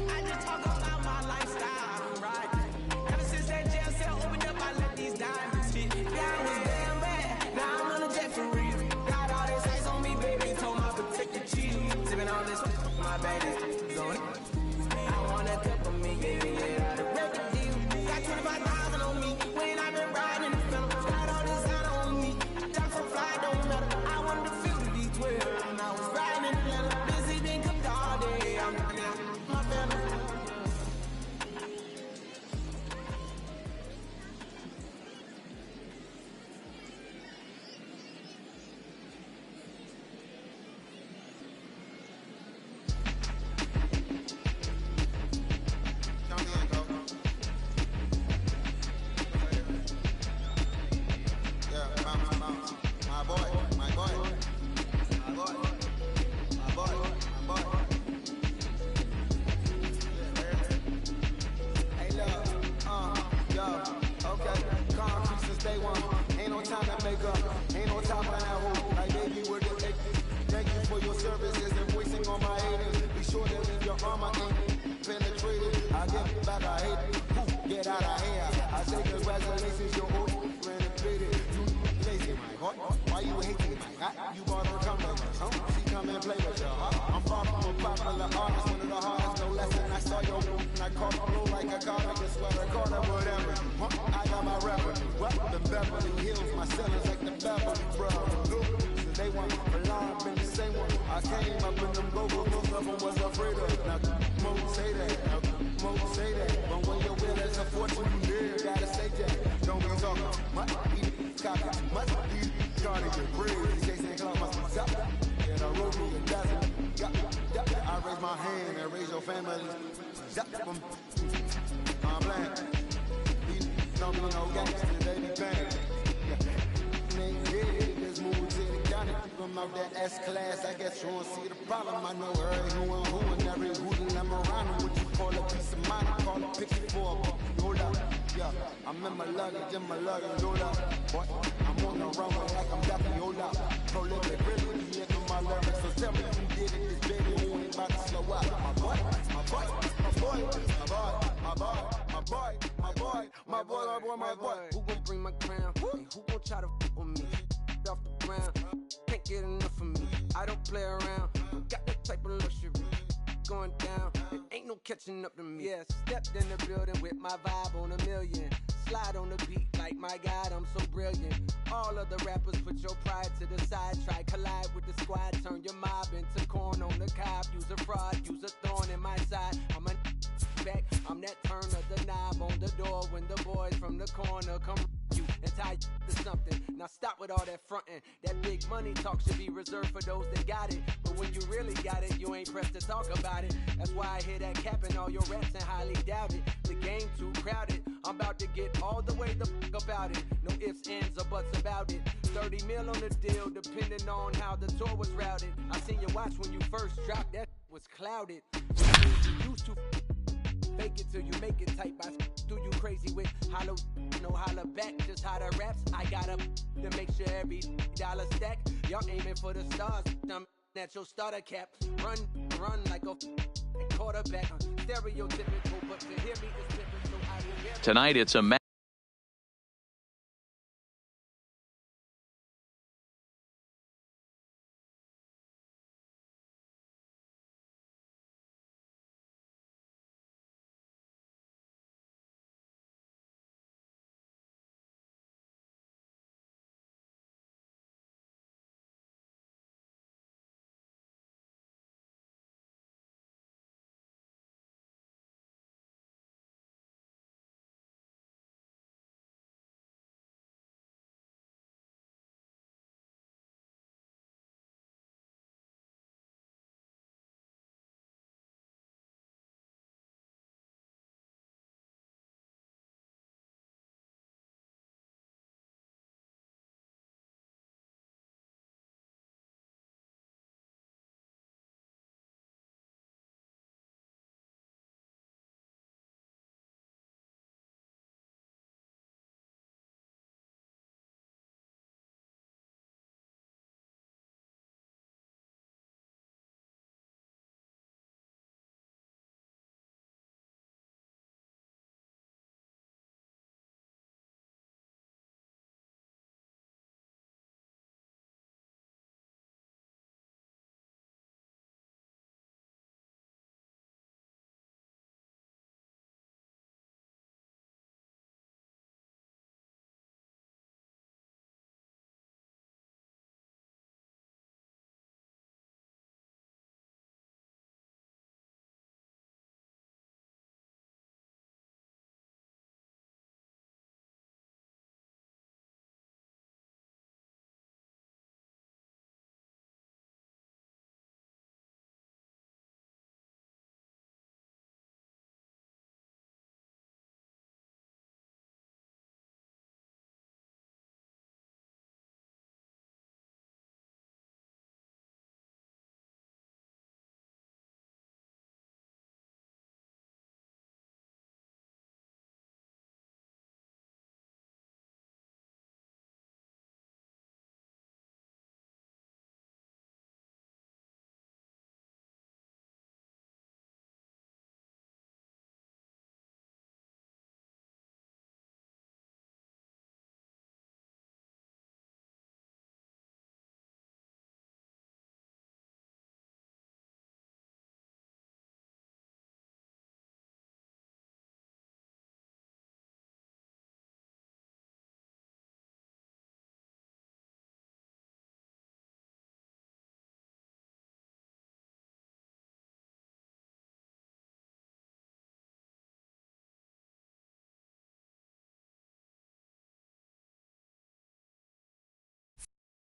I just talk about my lifestyle, I'm riding. Ever since that jail cell opened up, I let these diamonds fit. Yeah, I was damn bad, now I'm on a jet for real. Got all this ice on me, baby, told my protect the chill. Sipping all this, my baby, going. I want a cup of me, yeah, the record deal. Got 25,000 on me, when I been riding the film. Got all this out on me, drop so fly, don't matter. I wanted to feel the D12, when I was riding the letter. Busy been cooked all day, I'm my family.
S-class, I guess you won't see the problem. I know who and every hoodoo I'm around. What you call a piece of mind, I call a picture for a hold up. Yeah, I'm in my luggage, hold up. Boy, I'm on the runway like I'm definitely hold up. Prolific, really, look at my lyrics. So tell me who did it, this baby who ain't about to slow up. My boy, my boy, my boy, my boy, my boy, my boy, my boy, my boy, my boy, my boy.
Who gon' bring my crown? And who gon' try to f with me? Off the ground, can't get enough of me. I don't play around, got that type of luxury. Going down, and ain't no catching up to me. Yeah, stepped in the building with my vibe on a million. Slide on the beat like my God, I'm so brilliant. All of the rappers put your pride to the side. Try collide with the squad, turn your mob into corn on the cob. Use a fraud, use a thorn in my side. I'm a back, I'm that turn of the knob on the door when the boys from the corner come you and tie you to something. Now stop with all that frontin'. That big money talk should be reserved for those that got it. But when you really got it, you ain't pressed to talk about it. That's why I hear that cap in all your raps and highly doubt it. The game too crowded. I'm about to get all the way the fuck about it. No ifs, ands, or buts about it. 30 mil on the deal, depending on how the tour was routed. I seen your watch when you first dropped, that was clouded. You used to fake it till you make it type. I do you crazy with hollow, no holler back. Just how the raps, I got up to make sure every dollar stack. Y'all aiming for the stars, I'm at your starter cap. Run like a quarterback. Stereotypical, but to hear me is typical. I will
Tonight, it's a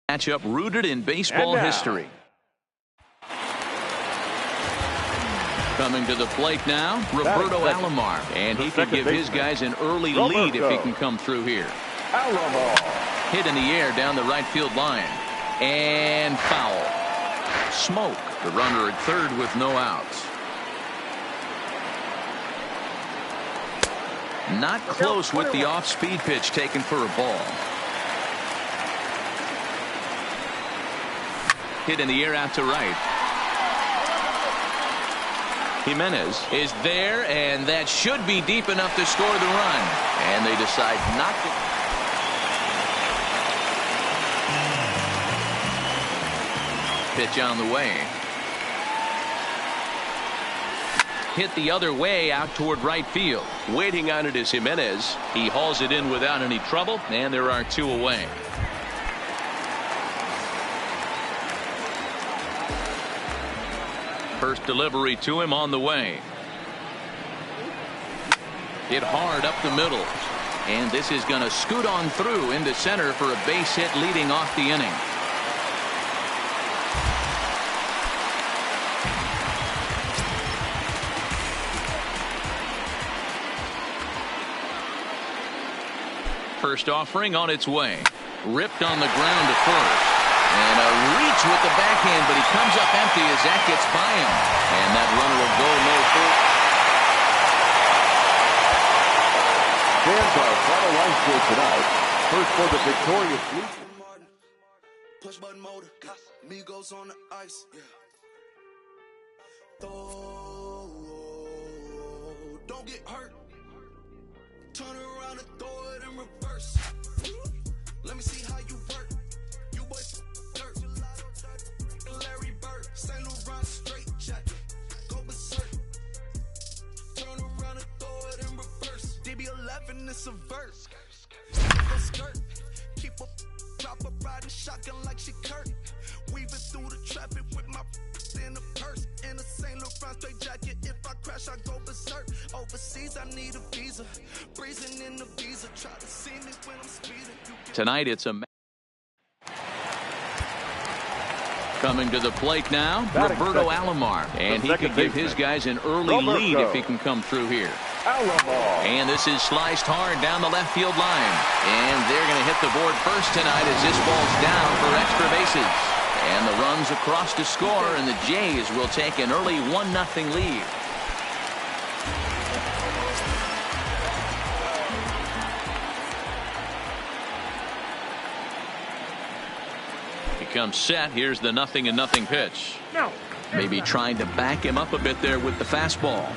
Matchup rooted in baseball history. Coming to the plate now, Roberto Alomar. And he can give his guys an early lead if he can come through here. Hit in the air down the right field line. And foul. Smoke. The runner at third with no outs. Not close with the off-speed pitch taken for a ball. Hit in the air out to right. Jimenez is there, and that should be deep enough to score the run. And they decide not to. Pitch on the way. Hit the other way out toward right field. Waiting on it is Jimenez. He hauls it in without any trouble, and there are two away. First delivery to him on the way. Hit hard up the middle. And this is going to scoot on through into center for a base hit leading off the inning. First offering on its way. Ripped on the ground to first. And a reach with the backhand, but he comes up empty as that gets by him. And that runner will go no further.
Fans our final line score tonight. First for the victorious Blue.
Push button motor. Migos on the ice. Don't get hurt. Turn around and throw it in reverse. Let me see how you work. You boys dirt. Larry Bird. St. Laurent straight jacket. Go berserk. Turn around and throw it in reverse. DB11 is a verse. Skirt. Keep up. Drop a riding shotgun like she Kurt. Weaving through the traffic with my in a purse. In a St. Laurent straight jacket. If I crash, I go berserk. Overseas, I need a visa. Breezing in the visa. Try to see me when I'm speeding.
Tonight it's a coming to the plate now, Roberto Alomar, and he could give his guys an early lead if he can come through here. And this is sliced hard down the left field line, and they're going to hit the board first tonight as this ball's down for extra bases. And the runs across to score, and the Jays will take an early 1-0 lead. Comes set. Here's the 0-0 pitch. Maybe trying to back him up a bit there with the fastball.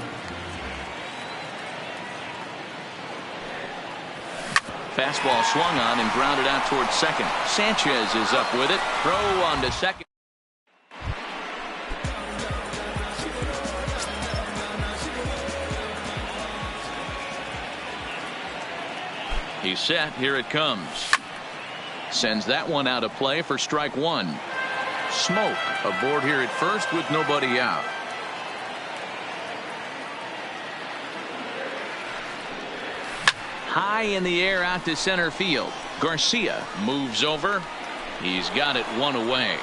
Fastball swung on and grounded out towards second. Sanchez is up with it. Throw on to second. He's set. Here it comes. Sends that one out of play for strike one. Smoke aboard here at first with nobody out. High in the air out to center field. Garcia moves over. He's got it one away.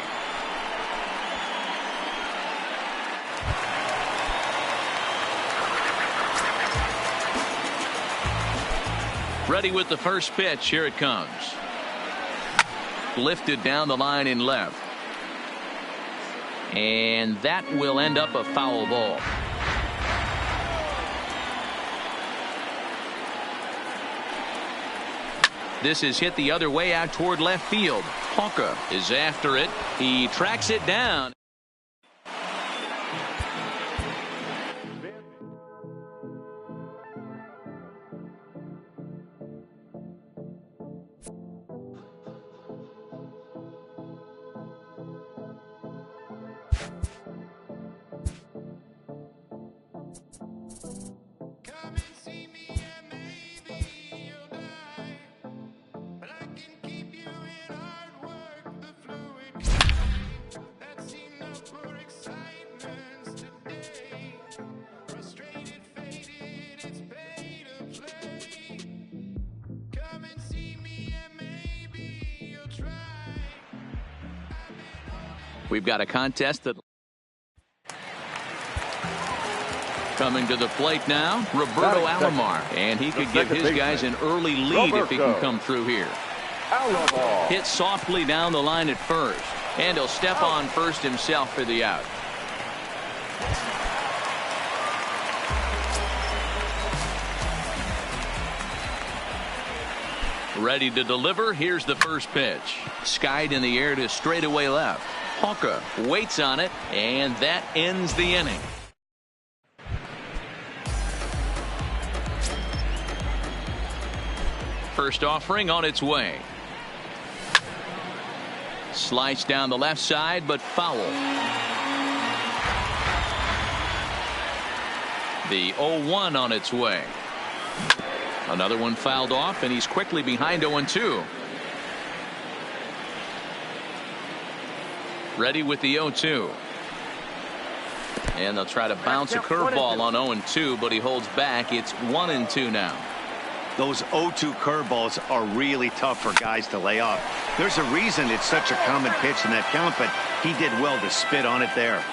Ready with the first pitch. Here it comes. Lifted down the line in left. And that will end up a foul ball. This is hit the other way out toward left field. Hawker is after it. He tracks it down.
That seems
We've got a contest that coming to the plate now, Roberto Alomar, and he could give his guys an early lead if he can come through here. Hit softly down the line at first, and he'll step on first himself for the out. Ready to deliver. Here's the first pitch. Skied in the air to straightaway left. Hawker waits on it, and that ends the inning. First offering on its way. Sliced down the left side, but foul. The 0-1 on its way. Another one fouled off, and he's quickly behind 0-2. Ready with the 0-2. And they'll try to bounce a curveball on 0-2, but he holds back. It's 1-2 now.
Those 0-2 curveballs are really tough for guys to lay off. There's a reason it's such a common pitch in that count, but he did well to spit on it there.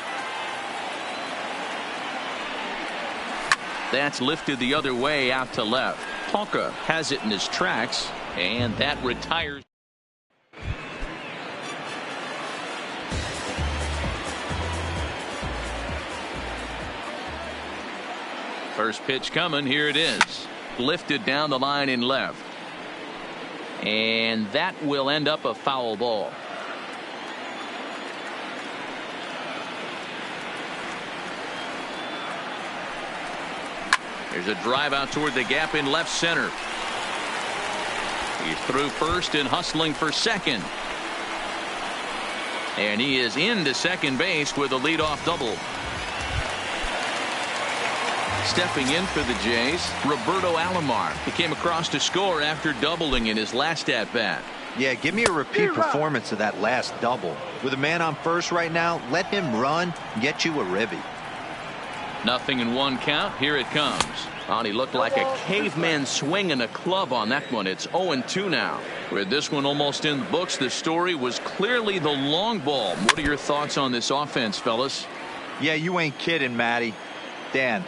That's lifted the other way out to left. Hawker has it in his tracks, and that retires. First pitch coming. Here it is. Lifted down the line in left. And that will end up a foul ball. There's a drive out toward the gap in left center. He's through first and hustling for second. And he is into second base with a leadoff double. Stepping in for the Jays, Roberto Alomar. He came across to score after doubling in his last at-bat.
Yeah, give me a repeat performance of that last double. With a man on first right now, let him run and get you a ribby.
Nothing in one count. Here it comes. Oh, he looked like a caveman swinging a club on that one. It's 0-2 now. With this one almost in the books, the story was clearly the long ball. What are your thoughts on this offense, fellas?
Yeah, you ain't kidding, Matty. Dan,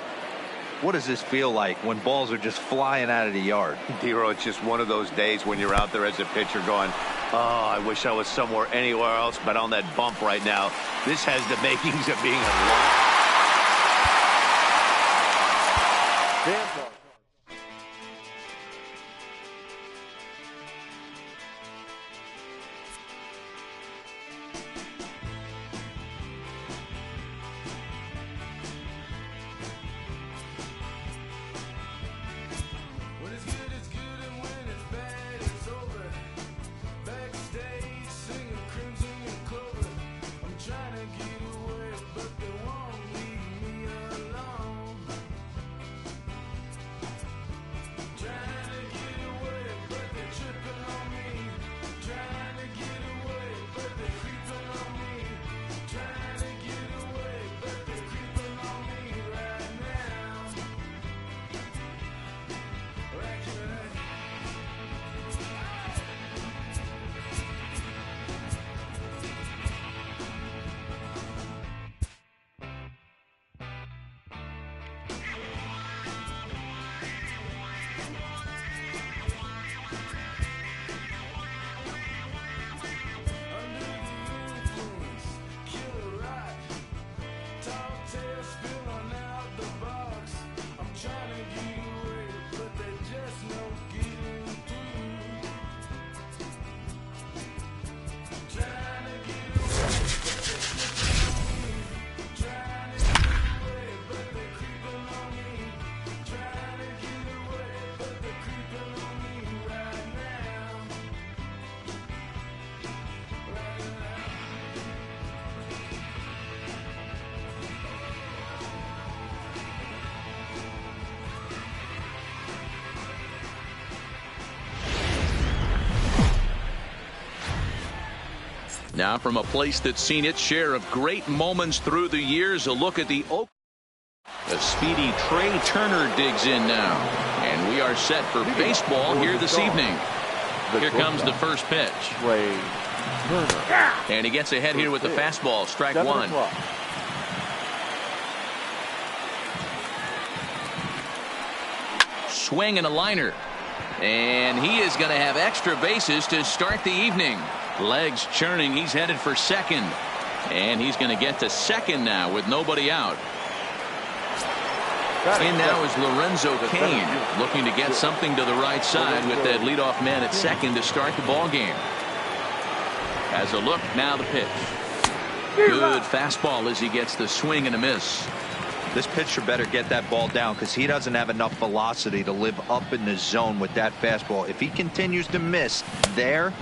what does this feel like when balls are just flying out of the yard?
Dero, it's just one of those days when you're out there as a pitcher going, oh, I wish I was somewhere anywhere else but on that bump right now. This has the makings of being a lot.
When it's good, it's good, and when it's bad, it's over. Backstage, singing Crimson and Clover. I'm trying to get away, but they won't leave me alone. Trying to get away, but they're tripping on me. Trying to get away, but they're creeping on me. Trying to get away, but they're creeping on me right now. Right here. Under the influence, killer rock. Tall tales spilling out the box. I'm trying to get away, but they just no getting through. Trying to get away, but they're creeping on me. Trying to get away, but they're creeping on me. Trying to get away, but they're creeping on me right now. Right now.
Now from a place that's seen its share of great moments through the years, a look at the Oak. The speedy Trey Turner digs in now. And we are set for baseball here this evening. Here comes the first pitch.
Trey
And he gets ahead here with the fastball. Strike one. Swing and a liner. And he is going to have extra bases to start the evening. Legs churning. He's headed for second. And he's going to get to second now with nobody out. In now is Lorenzo Cain, looking to get something to the right side with that leadoff man at second to start the ball game. As a look, now the pitch. Good fastball as he gets the swing and a miss.
This pitcher better get that ball down because he doesn't have enough velocity to live up in the zone with that fastball. If he continues to miss there,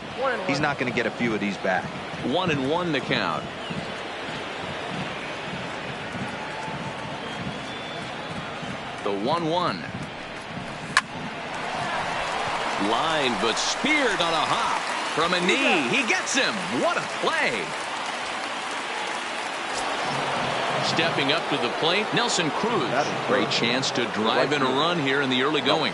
he's not going to get a few of these back.
1-1 the count. The 1-1. Line, but speared on a hop from a knee. He gets him. What a play. Stepping up to the plate, Nelson Cruz. Great chance to drive in a run here in the early going.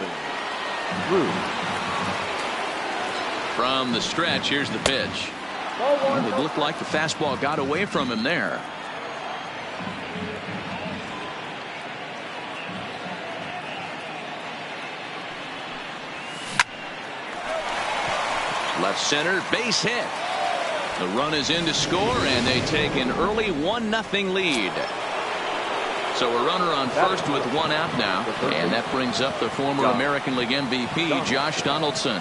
From the stretch, here's the pitch. It looked like the fastball got away from him there. Left center, base hit. The run is in to score, and they take an early 1-0 lead. So a runner on first with one out now, and that brings up the former American League MVP, Josh Donaldson.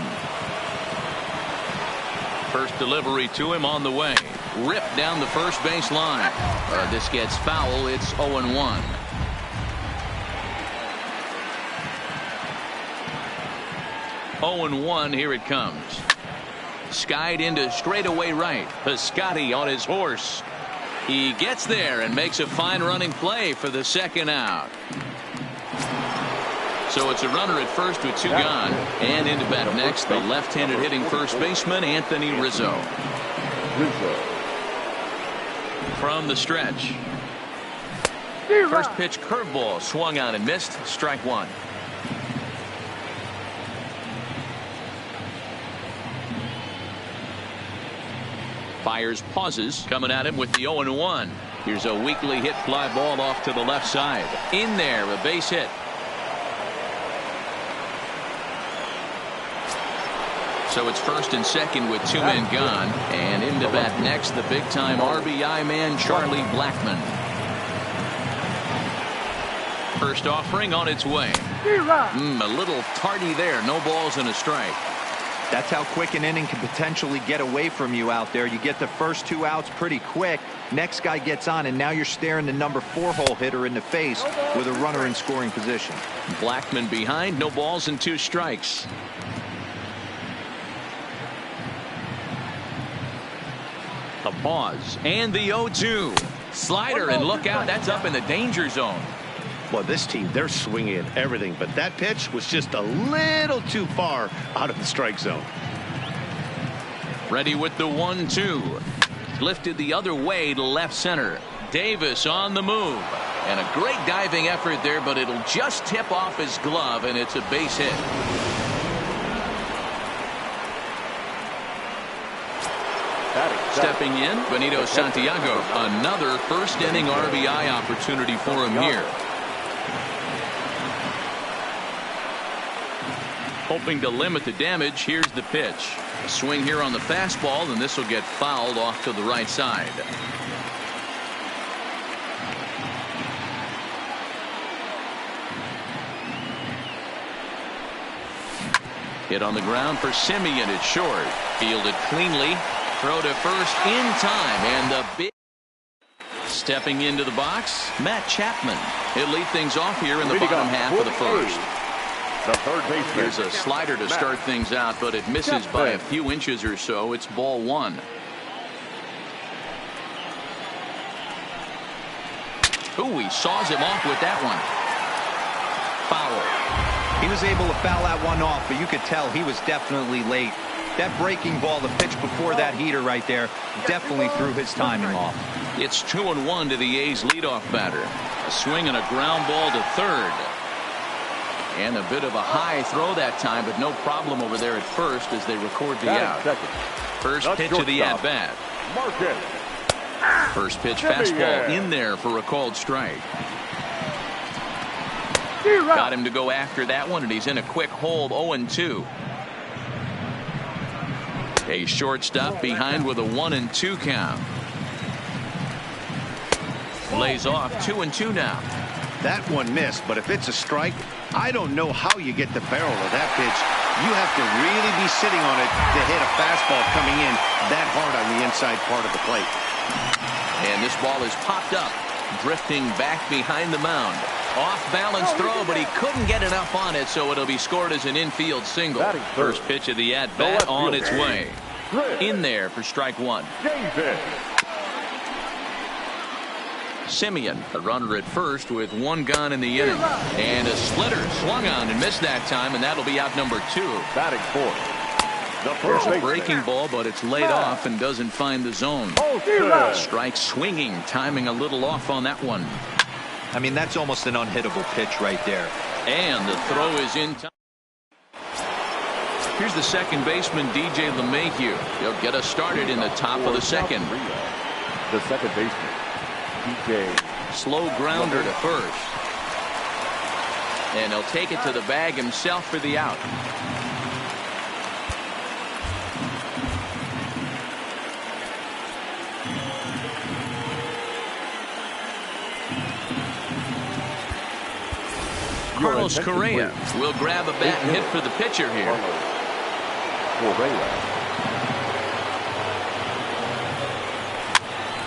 First delivery to him on the way. Ripped down the first base line. This gets foul. It's 0-1. Here it comes. Skied into straightaway right. Piscotty on his horse. He gets there and makes a fine running play for the second out. So it's a runner at first with two gone. And into bat next, the left-handed hitting first baseman, Anthony Rizzo. From the stretch. First pitch curveball swung on and missed. Strike one. Fires pauses, coming at him with the 0-1. Here's a weakly hit fly ball off to the left side. In there, a base hit. So it's first and second with two men gone. And into bat next, the big-time RBI man, Charlie Blackmon. First offering on its way. A little tardy there. No balls and a strike.
That's how quick an inning can potentially get away from you out there. You get the first two outs pretty quick. Next guy gets on, and now you're staring the number 4-hole hitter in the face with a runner in scoring position.
Blackmon behind, no balls and two strikes. The pause and the 0-2. Slider and look out. That's up in the danger zone.
Well, this team, they're swinging at everything, but that pitch was just a little too far out of the strike zone.
Ready with the 1-2. Lifted the other way to left center. Davis on the move. And a great diving effort there, but it'll just tip off his glove, and it's a base hit. Stepping in, Benito Santiago. Another first inning RBI opportunity for him here. Hoping to limit the damage. Here's the pitch. A swing here on the fastball, and this will get fouled off to the right side. Hit on the ground for Simeon. It's short. Fielded cleanly. Throw to first in time, and the big stepping into the box, Matt Chapman. He'll lead things off here in the bottom half of the first.
The third baseman.
Here's a slider to start things out, but it misses by a few inches or so. It's ball one. Ooh, he saws him off with that one. Foul.
He was able to foul that one off, but you could tell he was definitely late. That breaking ball, the pitch before that heater right there, definitely threw his timing off.
It's 2-1 to the A's leadoff batter. A swing and a ground ball to third. And a bit of a high throw that time, but no problem over there at first as they record the out. First pitch of the at-bat. First pitch fastball in there for a called strike. Got him to go after that one, and he's in a quick hold. 0-2. A shortstop behind with a 1-2 count. Lays off 2-2 now.
That one missed, but if it's a strike, I don't know how you get the barrel of that pitch. You have to really be sitting on it to hit a fastball coming in that hard on the inside part of the plate.
And this ball is popped up, drifting back behind the mound. Off-balance throw, but he couldn't get enough on it, so it'll be scored as an infield single. First pitch of the at-bat on its way. In there for strike one. Simeon, a runner at first with one gone in the inning. And a splitter swung on and missed that time, and that'll be out number 2.
Batting fourth.
There's a breaking ball, but it's laid off and doesn't find the zone. Strike swinging, timing a little off on that one.
I mean, that's almost an unhittable pitch right there.
And the throw is in time. Here's the second baseman, DJ LeMahieu. He'll get us started in the top of the second.
The second baseman, DJ.
Slow grounder to first. And he'll take it to the bag himself for the out. Carlos Correa will grab a bat and hit for the pitcher here.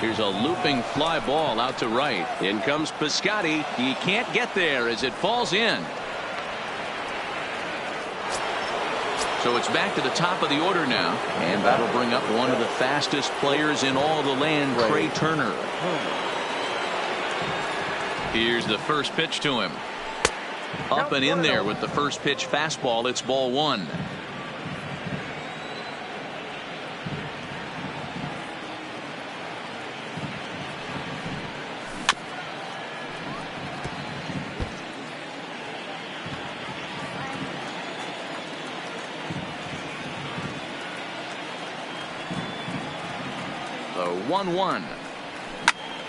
Here's a looping fly ball out to right. In comes Piscotty. He can't get there as it falls in. So it's back to the top of the order now. And that'll bring up one of the fastest players in all the land, Trey Turner. Here's the first pitch to him. Up and in there with the first pitch fastball. It's ball one. The 1-1.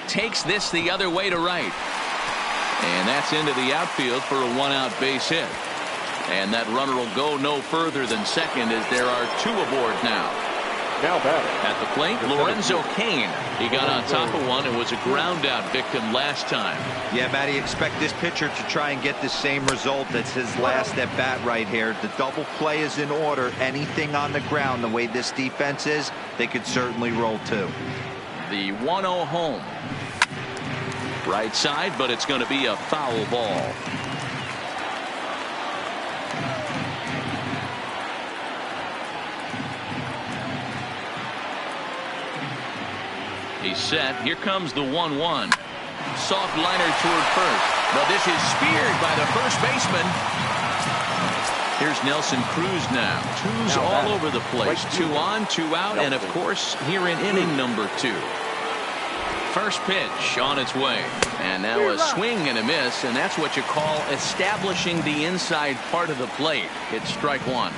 Takes this the other way to right. And that's into the outfield for a one-out base hit. And that runner will go no further than second as there are 2 aboard now. At the plate, Lorenzo Cain. He got on top of one and was a ground-out victim last time.
Yeah, Matty, expect this pitcher to try and get the same result as his last at-bat right here. The double play is in order. Anything on the ground, the way this defense is, they could certainly roll too.
The 1-0 home. Right side, but it's going to be a foul ball. He's set. Here comes the 1-1. Soft liner toward first. But this is speared by the first baseman. Here's Nelson Cruz now. 2's all over the place. 2 on, 2 out, and of course here in inning number 2. First pitch on its way. And now a swing and a miss, and that's what you call establishing the inside part of the plate. It's strike one.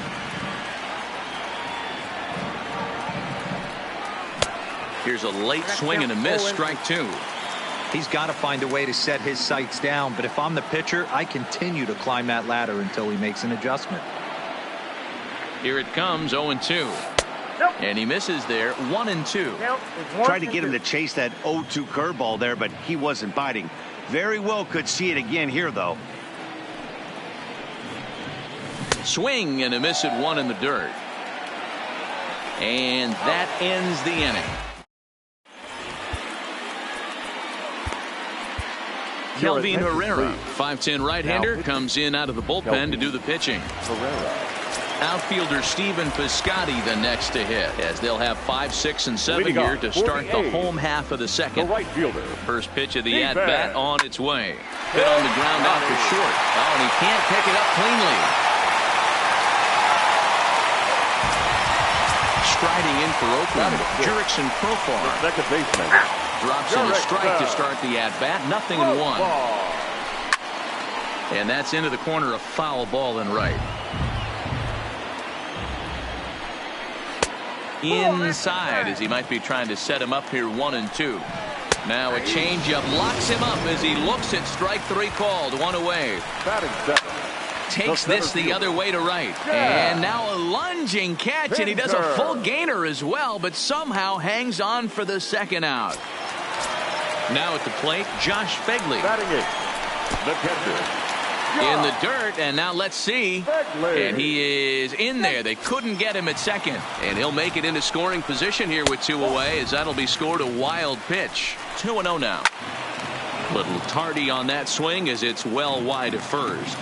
Here's a late swing and a miss, strike two.
He's got to find a way to set his sights down, but if I'm the pitcher, I continue to climb that ladder until he makes an adjustment.
Here it comes, 0-2. And he misses there, 1-2.
Tried to get him to chase that 0-2 curveball there, but he wasn't biting. Very well could see it again here, though.
Swing and a miss at 1 in the dirt. And that ends the inning. Kelvin Herrera, 5'10" right-hander, comes in out of the bullpen to do the pitching. Outfielder Stephen Piscotty the next to hit, as they'll have 5, 6, and 7 here to start the home half of the second. First pitch of the at-bat on its way. Hit on the ground out to short. Oh, and he can't pick it up cleanly. Striding in for Oakland, Jurickson Profar.
Second baseman.
Drops in a strike to start the at-bat. 0-1. And that's into the corner, a foul ball and right. Inside as he might be trying to set him up here 1-2. Now a changeup locks him up as he looks at strike 3 called. 1 away. Takes this the other way to right. And now a lunging catch, and he does a full gainer as well, but somehow hangs on for the second out. Now at the plate, Josh Begley.
The catcher.
In the dirt, and now let's see. And he is in there. They couldn't get him at second. And he'll make it into scoring position here with 2 away, as that'll be scored a wild pitch. 2-0 now. Little tardy on that swing as it's well wide of first.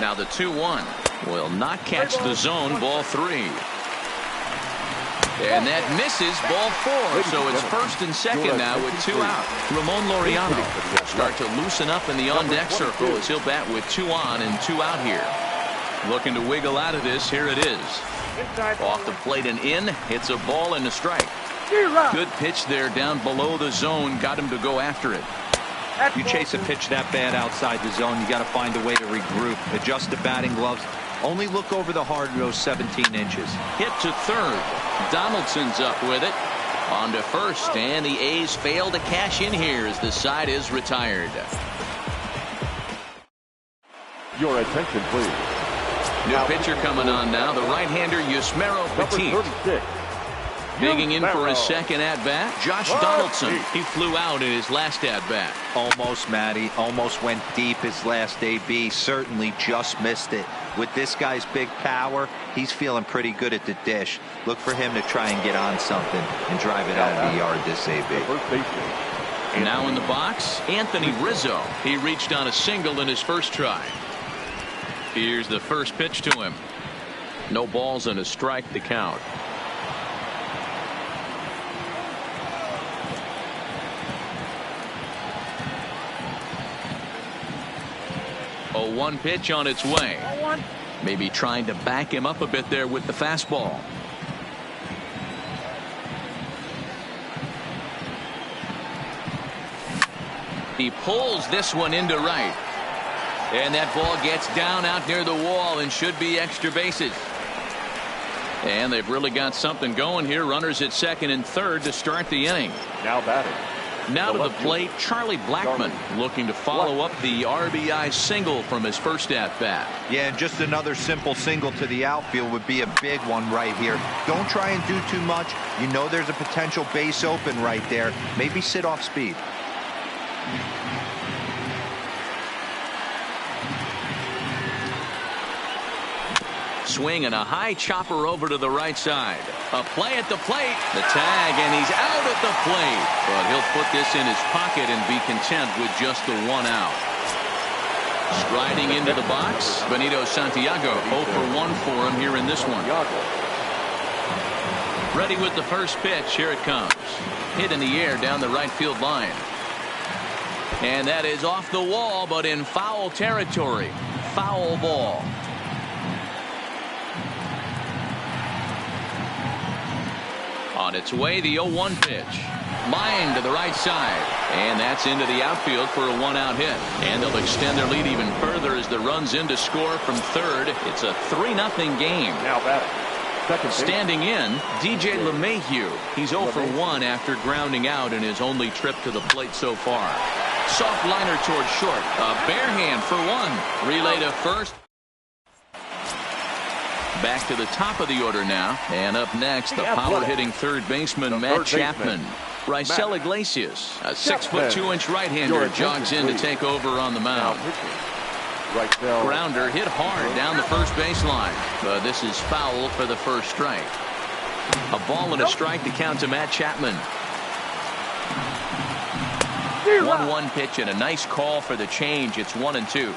Now the 2-1 will not catch the zone. Ball 3. And that misses. Ball 4. So it's first and second now with 2 out. Ramon Laureano will start to loosen up in the on-deck circle as he'll bat with 2 on and 2 out here. Looking to wiggle out of this. Here it is. Off the plate and in. It's a ball and a strike. Good pitch there down below the zone. Got him to go after it.
You chase a pitch that bad outside the zone, you got to find a way to regroup, adjust the batting gloves. Only look over the hard nose 17 inches.
Hit to third. Donaldson's up with it. On to first, and the A's fail to cash in here as the side is retired.
Your attention, please.
New pitcher coming on now, the right-hander Yusmeiro Petit. Digging in for his second at-bat, Josh Donaldson. He flew out in his last at-bat.
Almost, Matty. Almost went deep his last AB. Certainly just missed it. With this guy's big power, he's feeling pretty good at the dish. Look for him to try and get on something and drive it out of the yard this AB.
Now in the box, Anthony Rizzo. He reached on a single in his first try. Here's the first pitch to him. No balls and a strike to count. A 1 pitch on its way. Maybe trying to back him up a bit there with the fastball. He pulls this one into right. And that ball gets down out near the wall and should be extra bases. And they've really got something going here. Runners at second and third to start the inning.
Now batting.
Now to the plate, Charlie Blackmon looking to follow up the RBI single from his first at-bat.
Yeah, and just another simple single to the outfield would be a big one right here. Don't try and do too much. You know there's a potential base open right there. Maybe sit off speed.
Swing and a high chopper over to the right side. A play at the plate. The tag, and he's out at the plate. But he'll put this in his pocket and be content with just the 1 out. Striding into the box, Benito Santiago. 0 for 1 for him here in this one. Ready with the first pitch. Here it comes. Hit in the air down the right field line. And that is off the wall, but in foul territory. Foul ball. On its way, the 0-1 pitch. Line to the right side. And that's into the outfield for a 1-out hit. And they'll extend their lead even further as the run's in to score from third. It's a 3-0 game.
Now batting. Second base.
Standing in, DJ LeMahieu. He's 0 for 1 after grounding out in his only trip to the plate so far. Soft liner towards short. A bare hand for 1. Relay to first. Back to the top of the order now. And up next, the power-hitting third baseman, Matt Chapman. Raisel Iglesias, a 6'2" right-hander, jogs in to take over on the mound. Grounder hit hard down the first baseline. But this is foul for the first strike. A ball and a strike to count to Matt Chapman. 1-1 pitch and a nice call for the change. It's 1-2.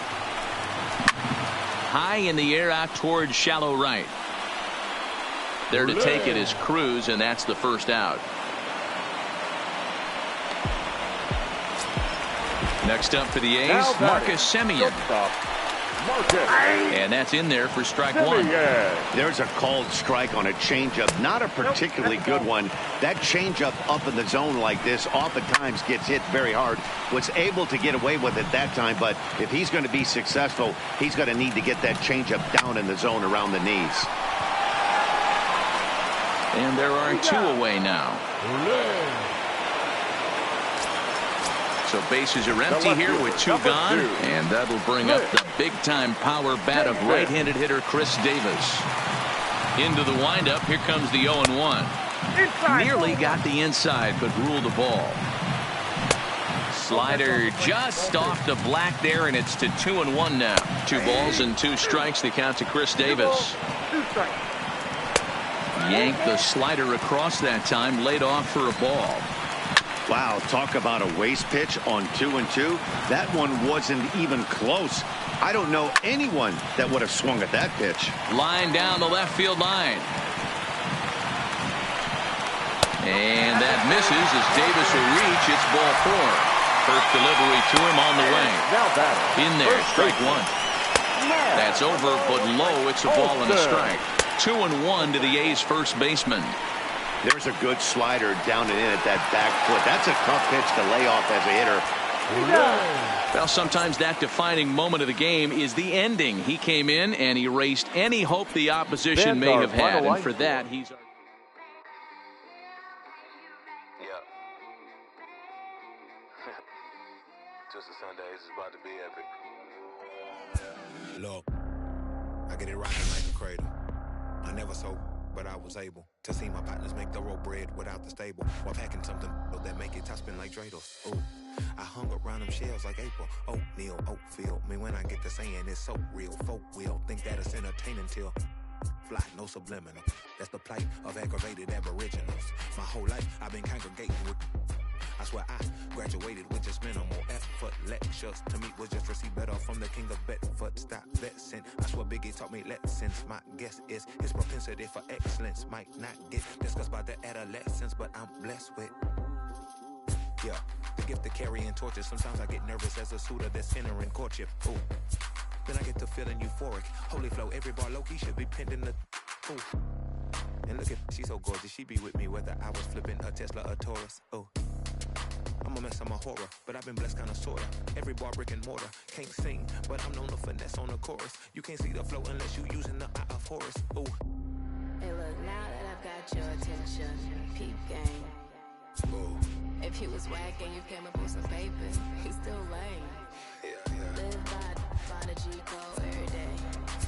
High in the air out towards shallow right. There to take it is Cruz, and that's the first out. Next up for the A's, Marcus Semien. And that's in there for strike one.
There's a called strike on a changeup, not a particularly good one. That changeup up in the zone like this oftentimes gets hit very hard. Was able to get away with it that time, but if he's going to be successful, he's going to need to get that changeup down in the zone around the knees.
And there are two away now. So bases are empty here with two gone, and that'll bring up the big-time power bat of right-handed hitter Chris Davis. Into the windup, here comes the 0-1. Nearly got the inside, but ruled the ball. Slider just off the black there, and it's to 2-1 now. 2 balls and 2 strikes, the count to Chris Davis. Yanked the slider across that time, laid off for a ball.
Wow, talk about a waste pitch on 2-2. That one wasn't even close. I don't know anyone that would have swung at that pitch.
Line down the left field line. And that misses as Davis will reach. It's ball 4. First delivery to him on the way. In there, strike one. That's over, but low. It's a ball and a strike. 2-1 to the A's first baseman.
There's a good slider down and in at that back foot. That's a tough pitch to lay off as a hitter.
Well, sometimes that defining moment of the game is the ending. He came in and erased any hope the opposition may have had, and for that, he's...
Just a Sundays is about to be epic.
Look, I get it rocking like a cradle. I never sold, but I was able to see my partners make the road bread without the stable, while packing something that make it top spin like dreidels. Ooh, I hung around them shells like April. Oatmeal, Oatfield. Me when I get to saying it's so real. Folk will think that it's entertaining till fly, no subliminal. That's the plight of aggravated aboriginals. My whole life I've been congregating with. I swear I graduated with just minimal effort. Lectures to me was just receive better from the king of Bedford. Stop vexing. I swear Biggie taught me lessons. My guess is his propensity for excellence might not get discussed by the adolescents, but I'm blessed with, yeah, the gift of carrying torches. Sometimes I get nervous as a suitor that's entering courtship. Ooh, then I get to feeling euphoric. Holy flow, every bar low-key should be pinned in the, ooh. And look at, she's so gorgeous, she be with me whether I was flipping a Tesla or Taurus. Oh, I'm a mess, I'm a horror, but I've been blessed kinda sorta. Every bar brick and mortar, can't sing, but I'm known to finesse on the chorus. You can't see the flow unless you using the eye of Horus. Ooh.
Hey look, now that I've got your attention, peep game.
Ooh.
If he was whack and you came up with some paper, he's still lame.
Yeah.
Live by the G code every day.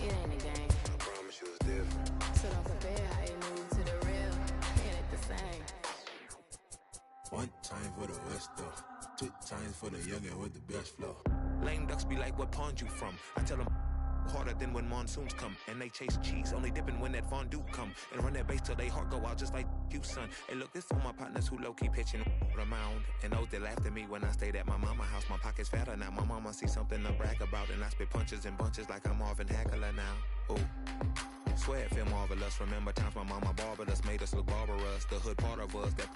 It ain't a game.
I promise you it's different.
So don't compare how you move to the real. It ain't the same.
One time for the West though, 2 times for the youngin' with the best flow. Lame ducks be like, what pond you from? I tell them harder than when monsoons come, and they chase cheese, only dipping when that fondue come, and run that base till they heart go out just like you, son. Hey look, this for my partners who low-key pitching the mound, and those that laughed at me when I stayed at my mama house. My pocket's fatter now, my mama see something to brag about, and I spit punches and bunches like I'm Marvin Hagler now. Ooh. Swear it feel marvelous. Remember times my mama barbered us, made us look barbarous. The hood part of us that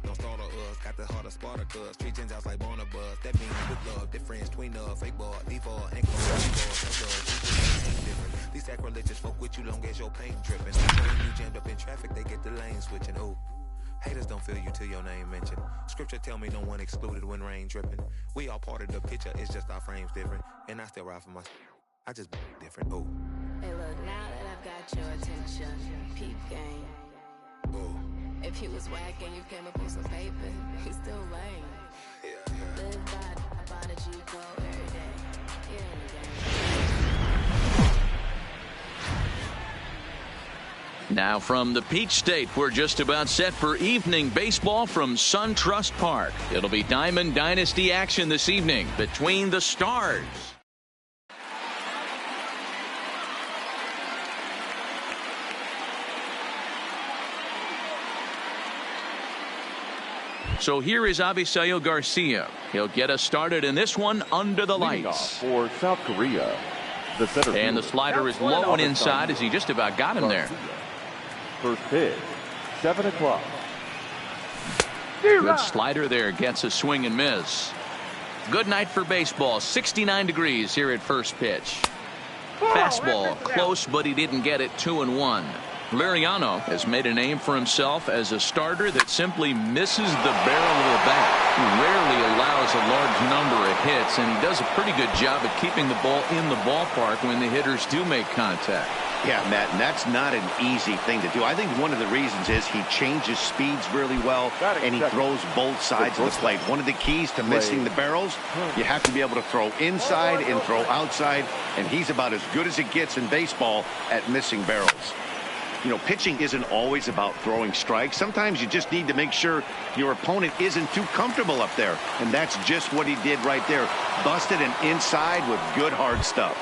don't start us. Got the heart of Spartacus. Street Gentiles like Barnabas. That means good love, difference between fake ball, default, and these sacrilegious folk with you long as your paint dripping. So when you jammed up in traffic, they get the lane switching. Ooh. Haters don't feel you till your name mentioned. Scripture tell me no one excluded when rain dripping. We all part of the picture, it's just our frames different. And I still ride for my, I just different. Ooh.
Hey look, now that I've got your attention, peep game.
Ooh.
If he was whack and you came up with some paper, he's still lame.
Yeah.
Live by the G code every day. It ain't a game.
Now from the Peach State, we're just about set for evening baseball from SunTrust Park. It'll be Diamond Dynasty action this evening between the Stars. So here is Avisail Garcia. He'll get us started in this one under the lights.
For South Korea, the center
and the slider is low and inside as he just about got him there.
First pitch, 7 o'clock.
Good slider there, gets a swing and miss. Good night for baseball. 69 degrees here at first pitch. Fastball close, but he didn't get it. 2-1. Liriano has made a name for himself as a starter that simply misses the barrel of the bat. He rarely allows a large number of hits, and he does a pretty good job at keeping the ball in the ballpark when the hitters do make contact.
Yeah, Matt, and that's not an easy thing to do. I think one of the reasons is he changes speeds really well, and he throws both sides of the plate. One of the keys to missing the barrels, you have to be able to throw inside and throw outside, and he's about as good as it gets in baseball at missing barrels. You know, pitching isn't always about throwing strikes. Sometimes you just need to make sure your opponent isn't too comfortable up there. And that's just what he did right there. Busted an inside with good hard stuff.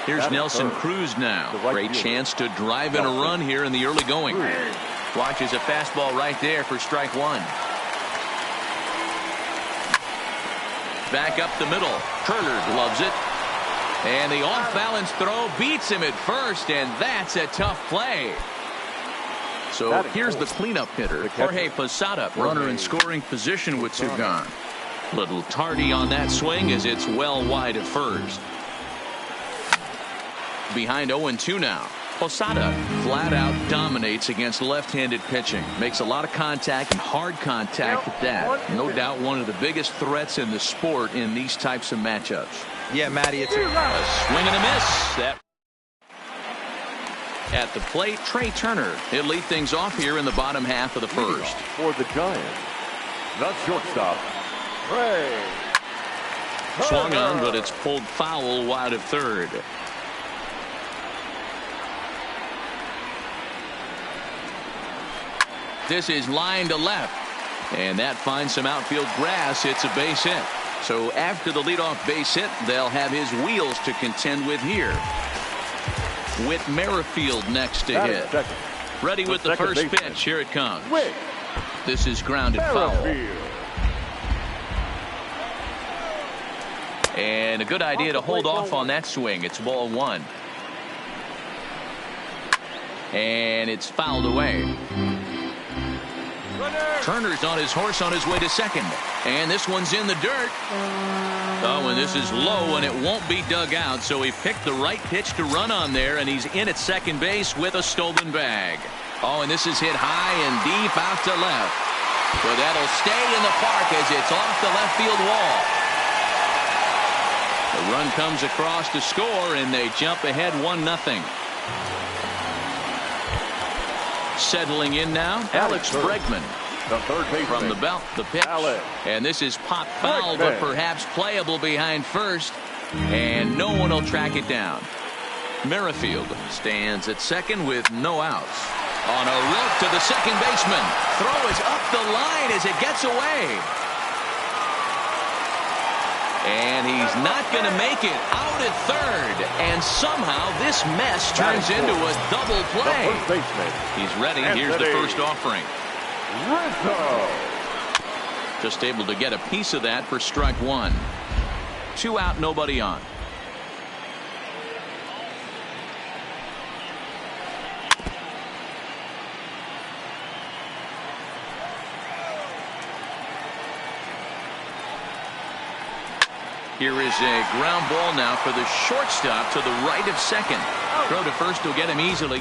Here's Nelson Cruz now. Great chance to drive in a run here in the early going. Watches a fastball right there for strike one. Back up the middle. Turner gloves it. And the off-balance throw beats him at first, and that's a tough play. So here's the cleanup hitter, Jorge Posada, runner in scoring position with two gone. Little tardy on that swing as it's well wide of first. Behind 0-2 now. Posada flat out dominates against left-handed pitching. Makes a lot of contact and hard contact at that. No doubt one of the biggest threats in the sport in these types of matchups.
Yeah, Matty, it's a
swing and a miss. That at the plate, Trey Turner. He'll lead things off here in the bottom half of the first.
For the Giants, the shortstop, Trey Turner.
Swung on, but it's pulled foul wide of third. This is line to left, and that finds some outfield grass. It's a base hit. So after the leadoff base hit, they'll have his wheels to contend with here. Whit Merrifield next to hit. Ready with the first pitch. Here it comes. This is grounded foul. And a good idea to hold off on that swing. It's ball one. And it's fouled away. Turner's on his horse on his way to second. And this one's in the dirt. Oh, and this is low, and it won't be dug out. So he picked the right pitch to run on there, and he's in at second base with a stolen bag. Oh, and this is hit high and deep out to left. So that'll stay in the park as it's off the left field wall. The run comes across to score, and they jump ahead 1-0. Settling in now, Alex Bregman.
The third baseman.
From the belt, the pitch. And this is pop foul, but perhaps playable behind first. And no one will track it down. Merrifield stands at second with no outs. On a rope to the second baseman. Throw is up the line as it gets away. And he's not going to make it out at third. And somehow this mess turns into a double play. He's ready. Here's the first offering. Just able to get a piece of that for strike one. 2 out, nobody on. Here is a ground ball now for the shortstop to the right of second. Throw to first will get him easily.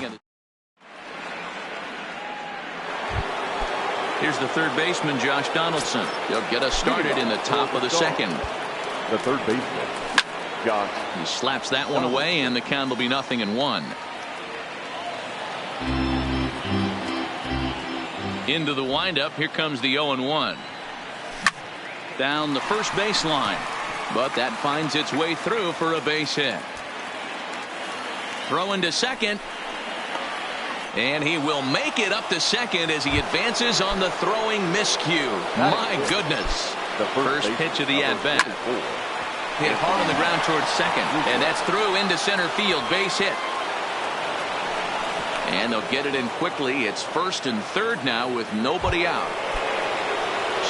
Here's the third baseman, Josh Donaldson. He'll get us started in the top of the second.
The third baseman, Josh.
He slaps that one away, and the count will be 0-1. Into the windup. Here comes the 0-1. Down the first baseline. But that finds its way through for a base hit. Throw into second. And he will make it up to second as he advances on the throwing miscue. My goodness. The first pitch of the at-bat. Hit hard on the ground towards second. And that's through into center field. Base hit. And they'll get it in quickly. It's first and third now with nobody out.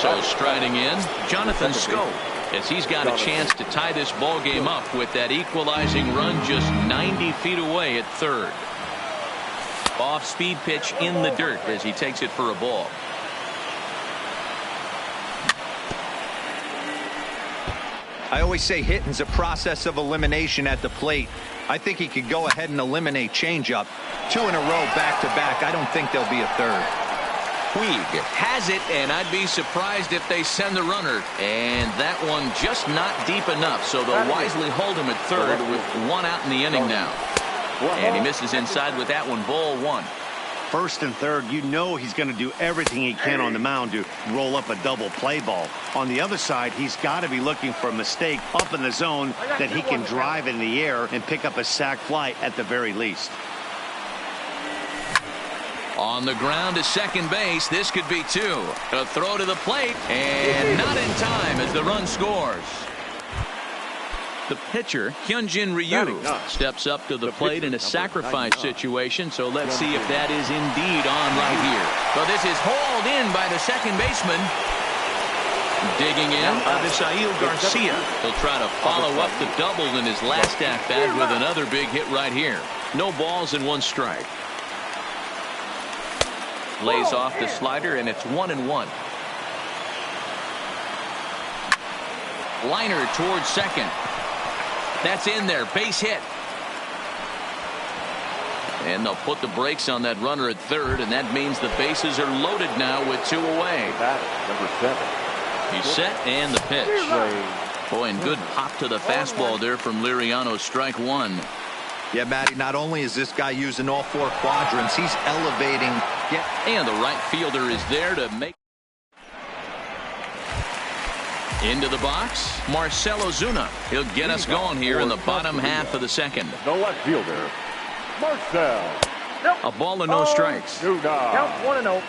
So striding in, Jonathan Scope, as he's got a chance to tie this ball game up with that equalizing run just 90 feet away at third. Off-speed pitch in the dirt as he takes it for a ball.
I always say hitting's a process of elimination at the plate. I think he could go ahead and eliminate changeup. 2 in a row back-to-back. I don't think there'll be a third.
Puig has it, and I'd be surprised if they send the runner. And that one just not deep enough, so they'll wisely hold him at third with 1 out in the inning now. And he misses inside with that one. Ball 1.
First and third, you know he's going to do everything he can on the mound to roll up a double play ball. On the other side, he's got to be looking for a mistake up in the zone that he can drive in the air and pick up a sac fly at the very least.
On the ground to second base, this could be 2. A throw to the plate, and not in time as the run scores. The pitcher, Hyunjin Ryu, steps up to the plate in a sacrifice situation, so let's see if that is indeed on right here. Well, this is hauled in by the second baseman. Digging in, Abisail Garcia. He'll try to follow up the double in his last at-bat with another big hit right here. No balls and 1 strike. Lays off the slider, and it's 1-1. Liner towards second. That's in there. Base hit. And they'll put the brakes on that runner at third, and that means the bases are loaded now with 2 away.
Number 7.
He's set, and the pitch. Boy, and good pop to the fastball there from Liriano. Strike 1.
Yeah, Matty, not only is this guy using all 4 quadrants, he's elevating.
And the right fielder is there to make. Into the box, Marcell Ozuna. He'll get us going here in the bottom half of the second.
The left fielder, Marcell.
A ball and no strikes.
Count
1-0.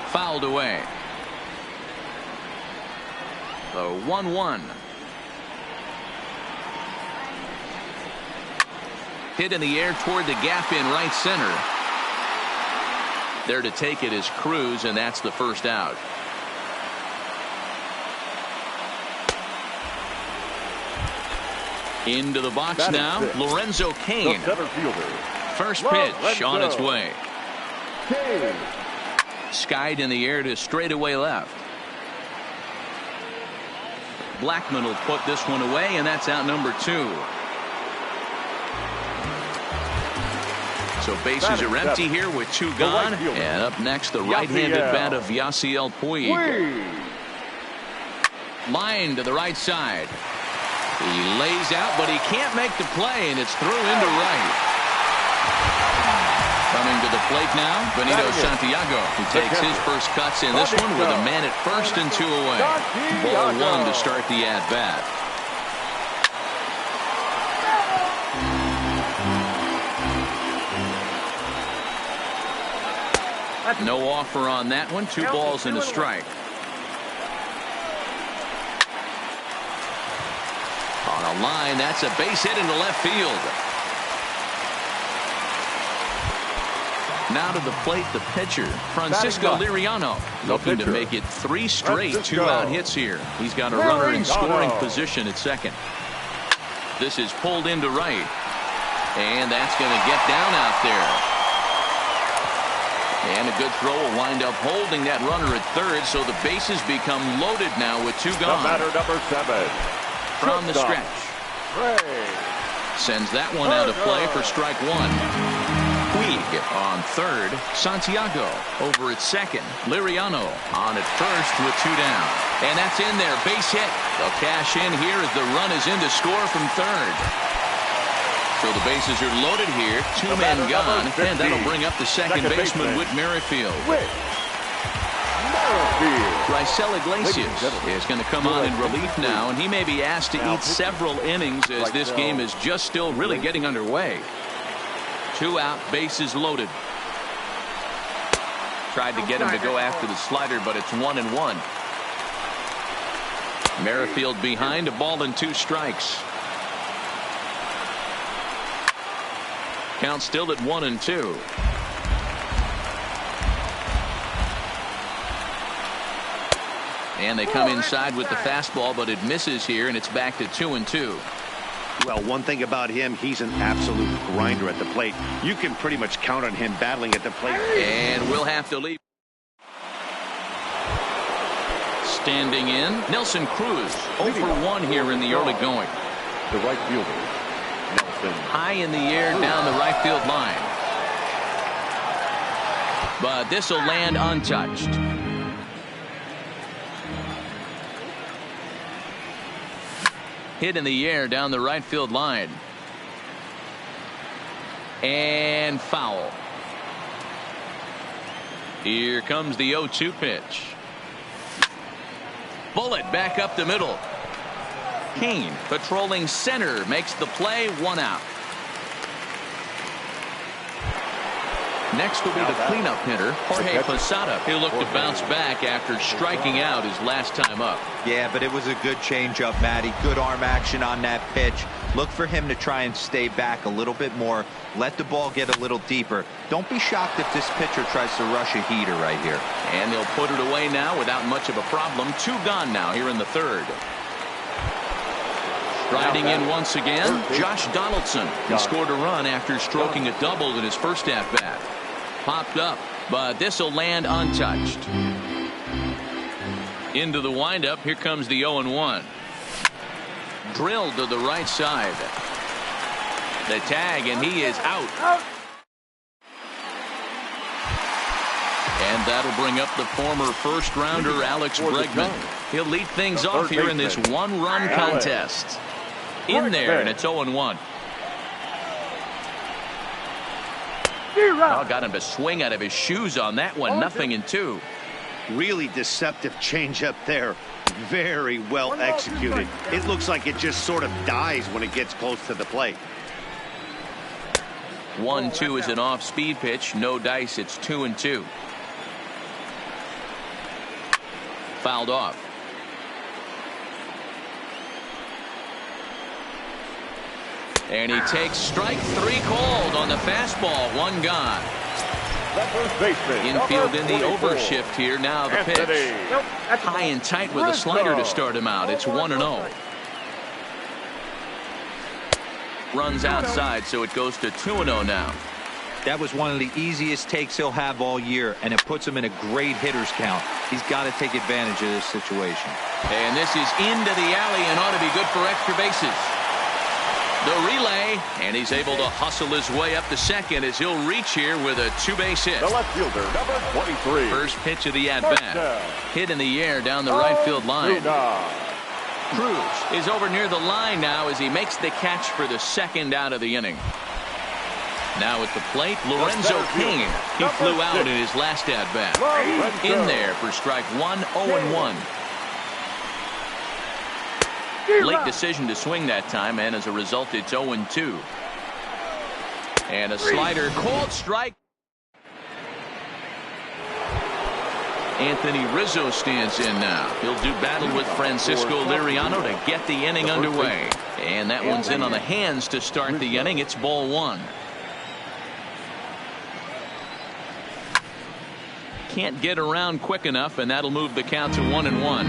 Fouled away. The 1-1. Hit in the air toward the gap in right center. There to take it is Cruz, and that's the first out. Into the box now, Lorenzo Cain. First pitch on its way. Skied in the air to straightaway left. Blackman will put this one away, and that's out number 2. So bases are empty here with 2 gone. And up next, the right-handed bat of Yasiel Puig. Line to the right side. He lays out, but he can't make the play, and it's through into right. Coming to the plate now, Benito Santiago. He takes his first cuts in this one with a man at first and 2 away. Ball 1 to start the at-bat. No offer on that one. 2 balls and a strike. On a line, that's a base hit into left field. Now to the plate, the pitcher, Francisco Liriano, looking to make it 3 straight 2-out hits here. He's got a runner in scoring position at second. This is pulled into right, and that's going to get down out there. And a good throw will wind up holding that runner at third, so the bases become loaded now with 2 gone.
Batter number 7.
From the stretch. Sends that one out of play for strike 1. Puig on third. Santiago over at second. Liriano on at first with 2 down. And that's in there. Base hit. They'll cash in here as the run is in to score from third. So the bases are loaded here. 2 men gone. And that'll bring up the second baseman, Whit Merrifield. Raisel Iglesias is going to come on in relief now, and he may be asked to eat several innings as this game is just still really getting underway. 2 out, bases loaded. Tried to get him to go after the slider, but it's 1-1. Merrifield behind, a ball and 2 strikes. Count still at 1-2. And they come inside with the fastball, but it misses here, and it's back to 2-2.
Well, one thing about him, he's an absolute grinder at the plate. You can pretty much count on him battling at the plate.
And we'll have to leave. Standing in, Nelson Cruz. 0 for 1 here in the early going.
The right fielder, Nelson.
High in the air down the right field line. But this will land untouched. Hit in the air down the right field line. And foul. Here comes the 0-2 pitch. Bullet back up the middle. Kane patrolling center makes the play, 1 out. Next will be the cleanup hitter, Jorge Posada. He'll look to bounce back after striking out his last time up.
Yeah, but it was a good changeup, Matty. Good arm action on that pitch. Look for him to try and stay back a little bit more. Let the ball get a little deeper. Don't be shocked if this pitcher tries to rush a heater right here.
And they'll put it away now without much of a problem. 2 gone now here in the third. Riding in once again, Josh Donaldson. He scored a run after stroking a double in his first at-bat. Popped up, but this will land untouched. Into the windup, here comes the 0-1. Drilled to the right side. The tag, and he is out. And that'll bring up the former first-rounder Alex Bregman. He'll lead things off here in this 1-run contest. In there, and it's 0-1. Oh, got him to swing out of his shoes on that one. 0-2.
Really deceptive changeup there. Very well executed. It looks like it just sort of dies when it gets close to the plate.
1-2 is an off-speed pitch. No dice. It's 2-2. Fouled off. And he takes strike 3 called on the fastball. 1 gone. Infield in the overshift here. Now the pitch. High and tight with a slider to start him out. It's 1-0. Runs outside, so it goes to 2-0 now.
That was one of the easiest takes he'll have all year, and it puts him in a great hitter's count. He's got to take advantage of this situation.
And this is into the alley and ought to be good for extra bases. The relay, and he's able to hustle his way up to second as he'll reach here with a 2-base hit.
The left fielder, number 23.
First pitch of the at-bat. Hit in the air down the right field line. Cruz is over near the line now as he makes the catch for the second out of the inning. Now at the plate, Lorenzo Kane. He flew out in his last at-bat. In there for strike 1, 0-1. Late decision to swing that time, and as a result, it's 0-2. And a slider, called strike. Anthony Rizzo stands in now. He'll do battle with Francisco Liriano to get the inning underway. And that one's in on the hands to start the inning. It's ball 1. Can't get around quick enough, and that'll move the count to 1-1.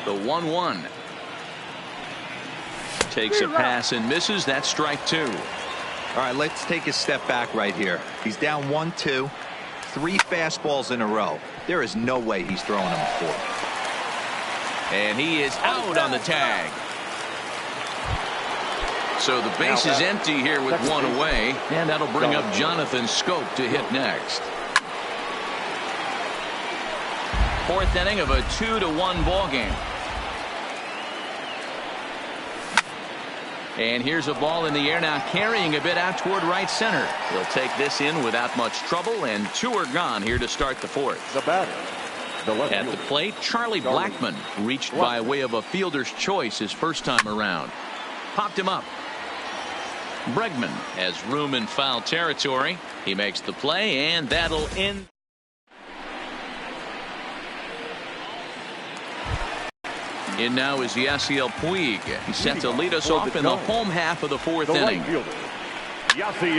The 1-1. Takes a pass and misses. That's strike 2.
All right, let's take a step back right here. He's down 1-2. 3 fastballs in a row. There is no way he's throwing them a 4.
And he is out on the tag. So the base is empty here with 1 away, and that'll bring up Jonathan Scope to hit next. 4th inning of a 2-1 ball game. And here's a ball in the air now, carrying a bit out toward right center. He'll take this in without much trouble, and 2 are gone here to start the 4th.
The batter.
At the plate, Charlie Blackmon reached by way of a fielder's choice his first time around. Popped him up. Bregman has room in foul territory. He makes the play, and that'll end. In now is Yasiel Puig. He's set to lead us off in the home half of the 4th inning.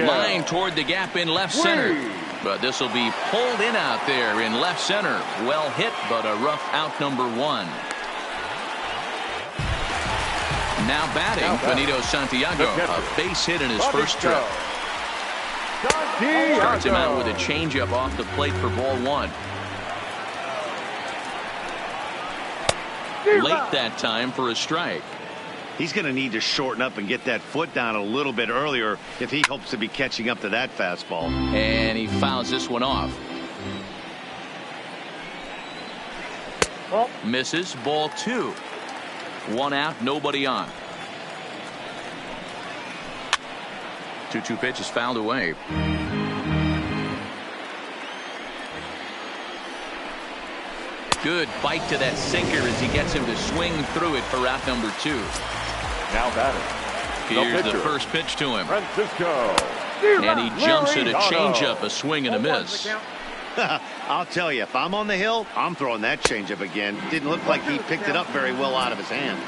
Line toward the gap in left center. But this will be pulled in out there in left center. Well hit, but a rough out, number 1. Now batting, Benito Santiago. A base hit in his first trip. Starts him out with a changeup off the plate for ball 1. late that time for a strike.
He's going to need to shorten up and get that foot down a little bit earlier if he hopes to be catching up to that fastball.
And he fouls this one off. Misses. Ball 2. 1 out, nobody on. 2-2 pitch is fouled away. Good bite to that sinker as he gets him to swing through it for out number 2.
Now batting.
Here's the first pitch to him.
Francisco.
And he jumps at a changeup, a swing and a miss.
I'll tell you, if I'm on the hill, I'm throwing that changeup again. Didn't look like he picked it up very well out of his hand.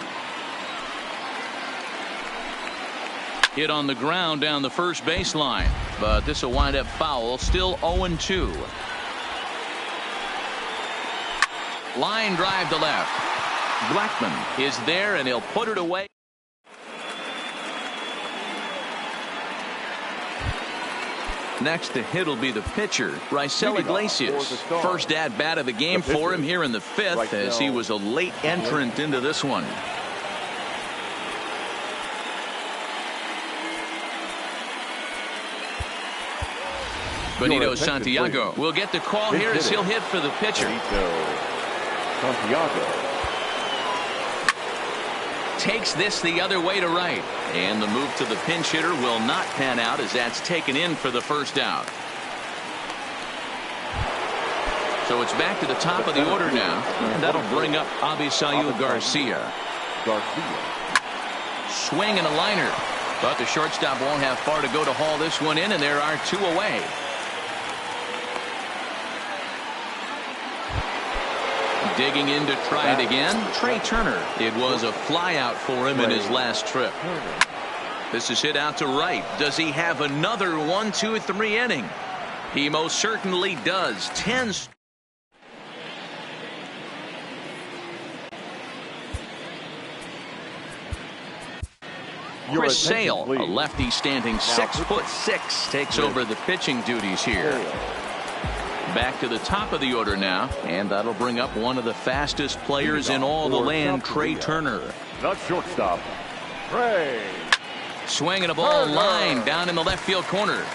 Hit on the ground down the first baseline, but this will wind up foul. Still 0-2. Line drive to left. Blackman is there, and he'll put it away. Next to hit will be the pitcher, Raisel Iglesias. First at bat of the game for him here in the 5th, as he was a late entrant into this one. Benito Santiago will get the call here as he'll hit for the pitcher.
Santiago
takes this the other way to right, and the move to the pinch hitter will not pan out as that's taken in for the first out. So it's back to the top of the order now, and that'll bring up Abisayu Garcia. Swing and a liner, but the shortstop won't have far to go to haul this one in, and there are 2 away. Digging in to try it again, Trey Turner. It was a fly out for him in his last trip. This is hit out to right. Does he have another 1, 2, 3 inning? He most certainly does. 10. Chris Sale, a lefty standing 6'6", takes over the pitching duties here. Back to the top of the order now, and that'll bring up one of the fastest players in all the land, Trey Turner.
The shortstop, Trey.
Swinging a ball line down in the left field corner,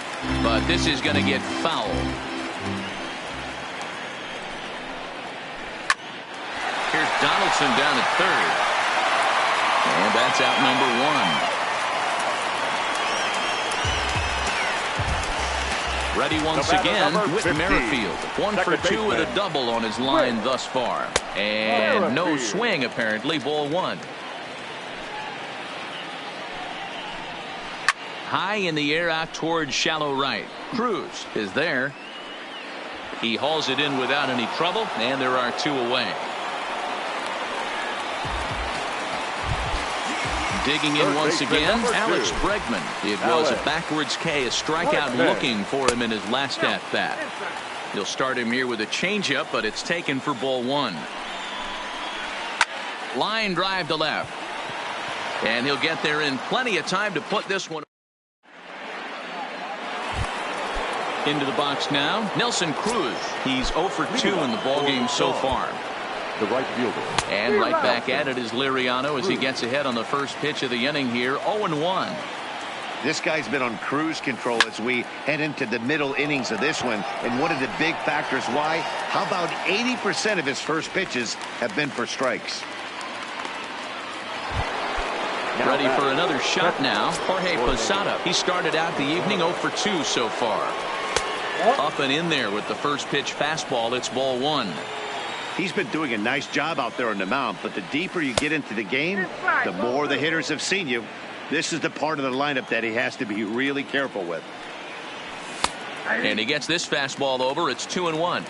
but this is going to get foul. Here's Donaldson down at third, and that's out number 1. Ready once again with Merrifield. 1 for 2 with a double on his line thus far. And no swing apparently. Ball 1. High in the air out towards shallow right. Cruz is there. He hauls it in without any trouble, and there are 2 away. Digging in once again, Alex Bregman. It was a backwards K, a strikeout looking for him in his last at bat. He'll start him here with a changeup, but it's taken for ball 1. Line drive to left, and he'll get there in plenty of time to put this one into the box now. Nelson Cruz. He's 0 for 2 in the ballgame so far.
The right fielder.
And right back at it is Liriano as he gets ahead on the first pitch of the inning here. 0-1.
This guy's been on cruise control as we head into the middle innings of this one. And one of the big factors why, how about 80% of his first pitches have been for strikes.
Ready for another shot now. Jorge Posada. He started out the evening 0 for 2 so far. Up and in there with the first pitch fastball. It's ball 1.
He's been doing a nice job out there on the mound, but the deeper you get into the game, the more the hitters have seen you. This is the part of the lineup that he has to be really careful with.
And he gets this fastball over. It's 2-1.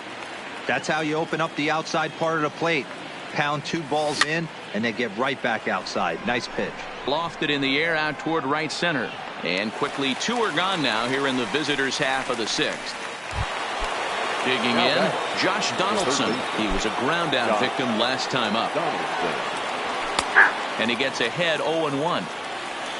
That's how you open up the outside part of the plate. Pound 2 balls in, and they get right back outside. Nice pitch.
Lofted in the air out toward right center. And quickly 2 are gone now here in the visitors' half of the 6th. Digging in, Josh Donaldson. He was a ground out victim last time up. And he gets ahead 0-1.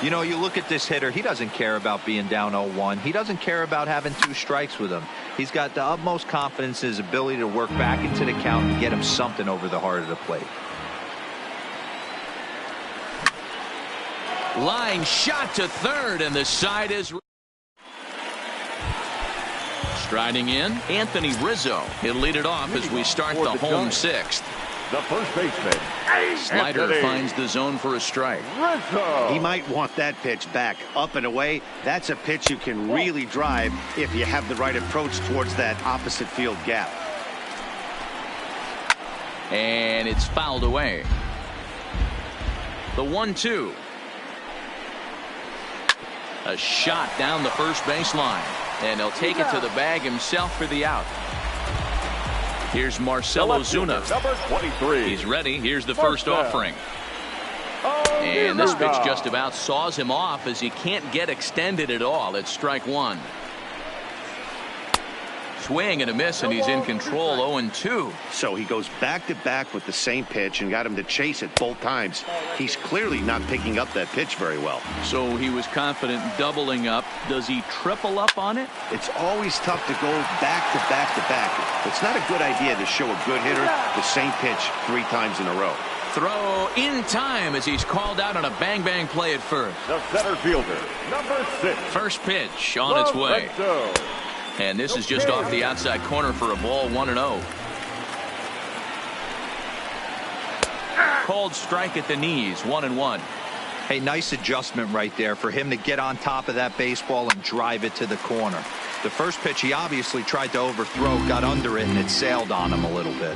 You know, you look at this hitter, he doesn't care about being down 0-1. He doesn't care about having 2 strikes with him. He's got the utmost confidence in his ability to work back into the count and get him something over the heart of the plate.
Line shot to third, and the side is... Striding in, Anthony Rizzo. He'll lead it off as we start the home sixth.
The first baseman,
Slider
Anthony
finds the zone for a strike.
Rizzo.
He might want that pitch back, up and away. That's a pitch you can really drive if you have the right approach towards that opposite field gap.
And it's fouled away. The 1-2. A shot down the first baseline. And he'll take it to the bag himself for the out. Here's Marcelo Zuna.
Number 23.
He's ready. Here's the first offering. And this pitch just about saws him off as he can't get extended at all. It's strike one. Swing and a miss, and he's in control. 0-2.
So he goes back-to-back with the same pitch and got him to chase it both times. He's clearly not picking up that pitch very well.
So he was confident doubling up. Does he triple up on it?
It's always tough to go back-to-back-to-back. It's not a good idea to show a good hitter the same pitch 3 times in a row.
Throw in time as he's called out on a bang-bang play at first.
The center fielder, number 6.
First pitch on its way. And this is just off the outside corner for a ball. 1-0. Called strike at the knees. 1-1.
Hey, nice adjustment right there for him to get on top of that baseball and drive it to the corner. The first pitch he obviously tried to overthrow, got under it, and it sailed on him a little bit.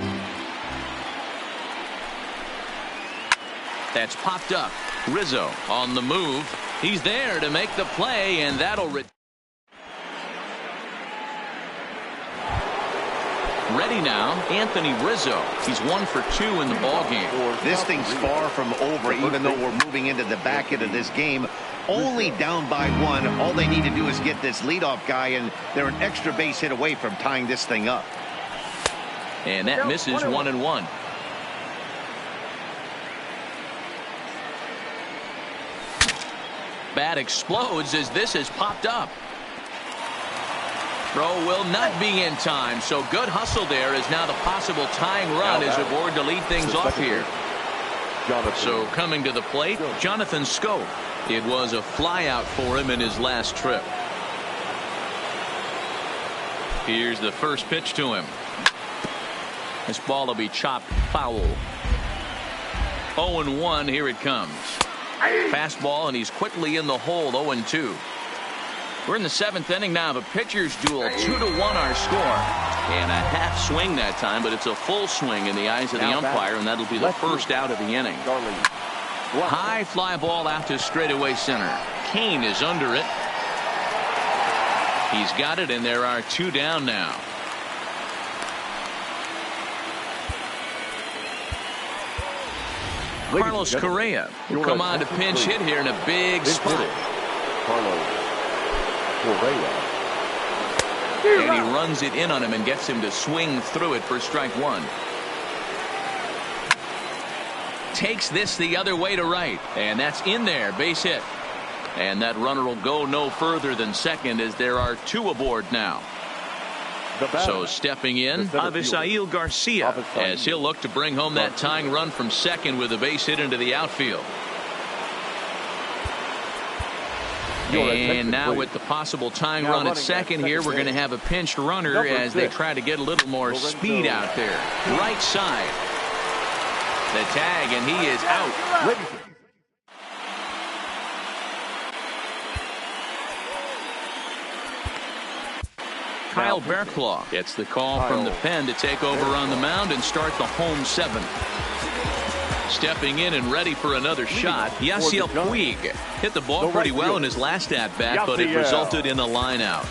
That's popped up. Rizzo on the move. He's there to make the play, and that'll... Ready now, Anthony Rizzo. He's 1 for 2 in the ballgame.
This thing's far from over, even though we're moving into the back end of this game. Only down by 1. All they need to do is get this leadoff guy, and they're an extra base hit away from tying this thing up.
And that misses. 1-1. Bat explodes as this has popped up. Throw will not be in time, so good hustle there as now the possible tying run is aboard to lead things off here. So coming to the plate, Jonathan Scope. It was a flyout for him in his last trip. Here's the first pitch to him. This ball will be chopped foul. 0-1, here it comes. Fastball, and he's quickly in the hole. 0-2. We're in the 7th inning now of a pitcher's duel. 2-1 our score. And a half swing that time, but it's a full swing in the eyes of the umpire, and that'll be the first out of the inning. High fly ball out to straightaway center. Kane is under it. He's got it, and there are 2 down now. Carlos Correa will come on to pinch hit here in a big spot. And he runs it in on him and gets him to swing through it for strike 1. Takes this the other way to right, and that's in there. Base hit. And that runner will go no further than second as there are 2 aboard now. So stepping in, Avisail Garcia, as he'll look to bring home that tying run from second with a base hit into the outfield. And now with the possible tying run at second here, we're going to have a pinched runner as they try to get a little more speed out there. Right side. The tag, and he is out. Kyle Bearclaw gets the call from the pen to take over on the mound and start the home 7th. Stepping in and ready for another shot, Yasiel Puig hit the ball pretty well in his last at-bat, but it resulted in a line out.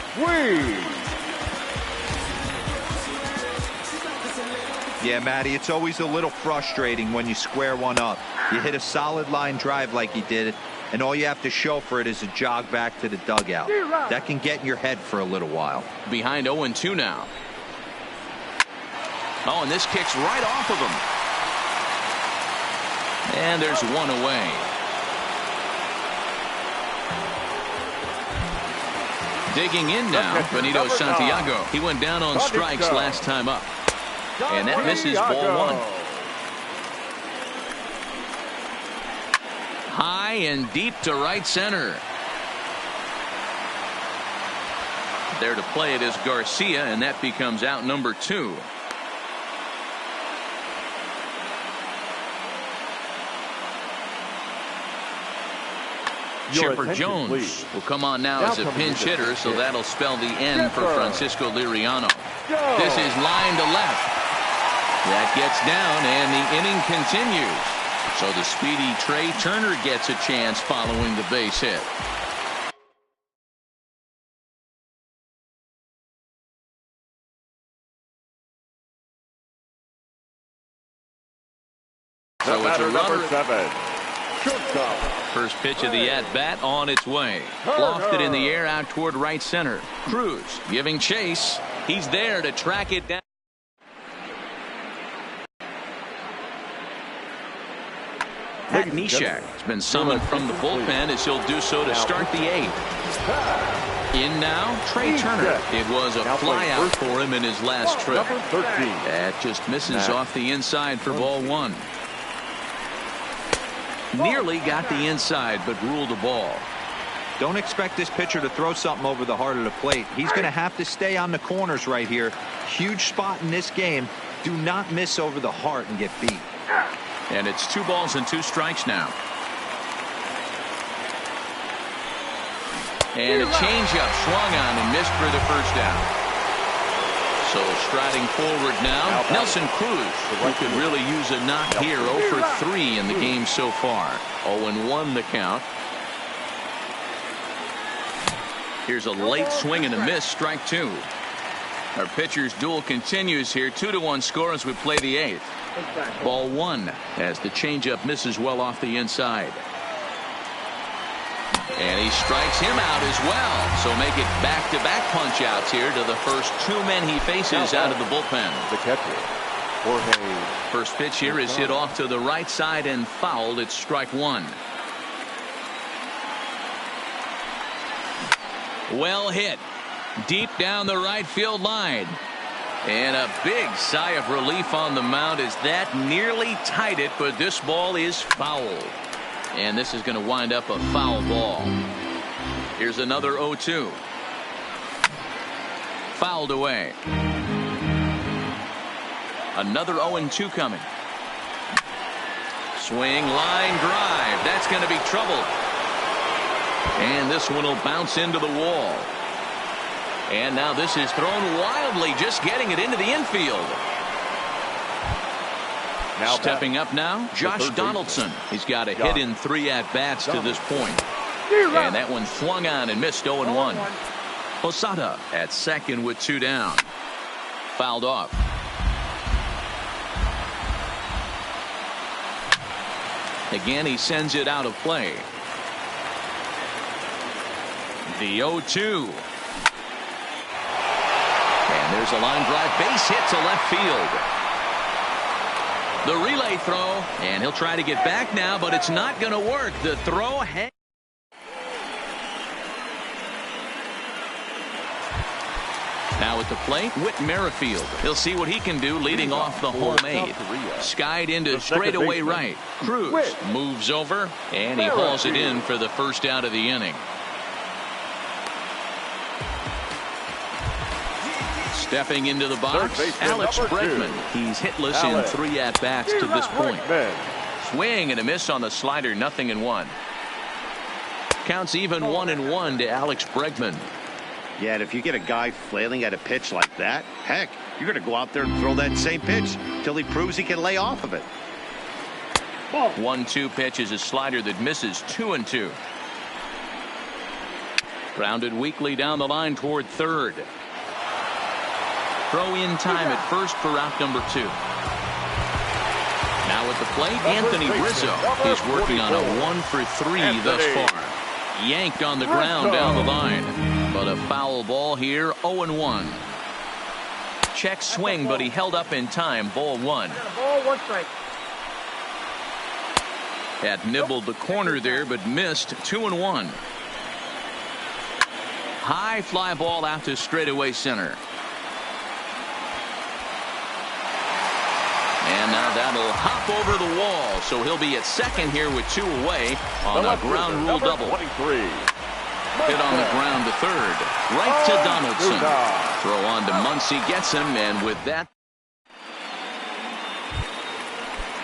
Yeah, Matty, it's always a little frustrating when you square one up. You hit a solid line drive like he did, and all you have to show for it is a jog back to the dugout. That can get in your head for a little while.
Behind 0-2 now. Oh, and this kicks right off of him. And there's 1 away. Digging in now, Benito Santiago. He went down on strikes last time up. And that misses ball 1. High and deep to right center. There to play it is Garcia, and that becomes out number 2. Chipper Jones will come on now as a pinch hitter, so that'll spell the end for Francisco Liriano. This is line to left. That gets down, and the inning continues. So the speedy Trey Turner gets a chance following the base hit. So it's a runner. 7. First pitch of the at-bat on its way. Lofted in the air out toward right center. Cruz giving chase. He's there to track it down. Pat Neshek has been summoned from the bullpen as he'll do so to start the 8th. In now, Trey Turner. It was a flyout for him in his last trip. That just misses off the inside for ball 1. Nearly got the inside, but ruled a ball.
Don't expect this pitcher to throw something over the heart of the plate. He's going to have to stay on the corners right here. Huge spot in this game. Do not miss over the heart and get beat.
And it's 2 balls and 2 strikes now. And a changeup swung on and missed for the first out. So striding forward now, Nelson Cruz, who could really use a knock here. 0 for 3 in the game so far. 0-1 the count. Here's a late swing and a miss, strike 2. Our pitcher's duel continues here. 2-1 score as we play the 8th. Ball 1 as the changeup misses well off the inside. And he strikes him out as well. So make it back-to-back punch-outs here to the first 2 men he faces out of the bullpen.
The catcher.
First pitch here is hit off to the right side and fouled. It's strike 1. Well hit. Deep down the right field line. And a big sigh of relief on the mound as that nearly tied it, but this ball is fouled. And this is going to wind up a foul ball. Here's another 0-2. Fouled away. Another 0-2 coming. Swing, line drive. That's going to be trouble. And this one will bounce into the wall. And now this is thrown wildly, just getting it into the infield. Now stepping up now, Josh Donaldson. He's got a hit in 3 at-bats to this point. And that one swung on and missed. 0-1. Posada at second with 2 down. Fouled off. Again, he sends it out of play. The 0-2. And there's a line drive base hit to left field. The relay throw, and he'll try to get back now, but it's not going to work. The throw ahead. Now at the plate, Whit Merrifield. He'll see what he can do leading off the home 8th. Skied into straightaway right. Cruz moves over, and he hauls it in for the first out of the inning. Stepping into the box, Alex Bregman. He's hitless in 3 at-bats to this point. Swing and a miss on the slider, 0-1. Counts even 1-1 to Alex Bregman.
Yeah, and if you get a guy flailing at a pitch like that, heck, you're going to go out there and throw that same pitch till he proves he can lay off of it.
1-2 pitch is a slider that misses. 2-2. Grounded weakly down the line toward third. Throw in time at first for out number 2. Now at the plate, Anthony Rizzo. He's working on a 1 for 3 thus far. Yanked on the ground down the line. But a foul ball here, 0-1. Check swing, but he held up in time. Ball 1.
Ball 1 strike.
Had nibbled the corner there, but missed. 2-1. High fly ball out to straightaway center. And now that'll hop over the wall. So he'll be at second here with 2 away on a ground rule double.
23.
Hit on the ground to third. Right to Donaldson. Throw on to Muncy, gets him, and with that,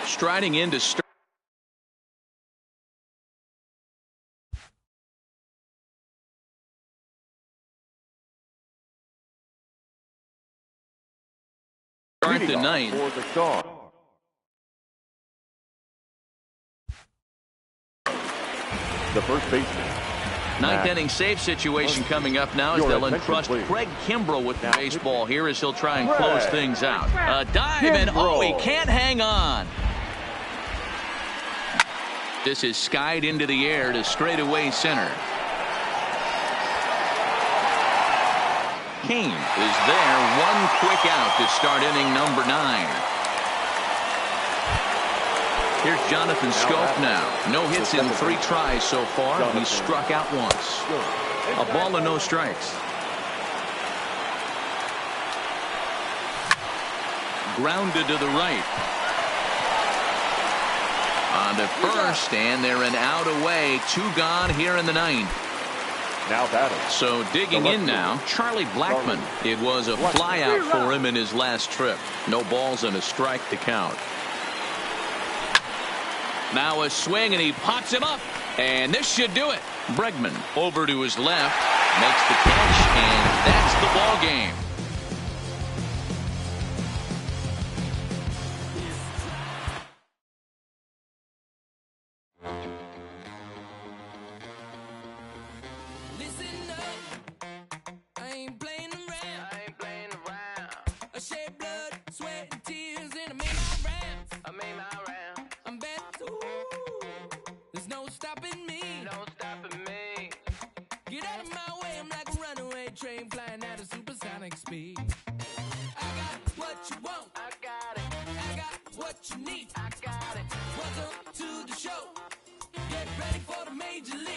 striding in to start. Start the ninth.
The first baseman.
Ninth inning save situation coming up now as they'll entrust Craig Kimbrell with the baseball here as he'll try and close things out. A dive, and oh, he can't hang on. This is skied into the air to straightaway center. Kane is there. 1 quick out to start inning number 9. Here's Jonathan Scope now. No hits in 3 tries so far. He's struck out once. A ball and no strikes. Grounded to the right. On to first, and they're an out away. 2 gone here in the 9th.
Now batting.
So digging in now, Charlie Blackmon. It was a fly out for him in his last trip. No balls and a strike to count. Now a swing, and he pops him up, and this should do it. Bregman over to his left, makes the catch, and that's the ball game.
Listen up, I ain't playing around. I shed blood, sweat, and tears, and I made my rounds. I'm bad too. There's no stopping me. Get out of my way, I'm like a runaway train flying at a supersonic speed. I got what you want. I got what you need. I got it. Welcome to the show. Get ready for the major league.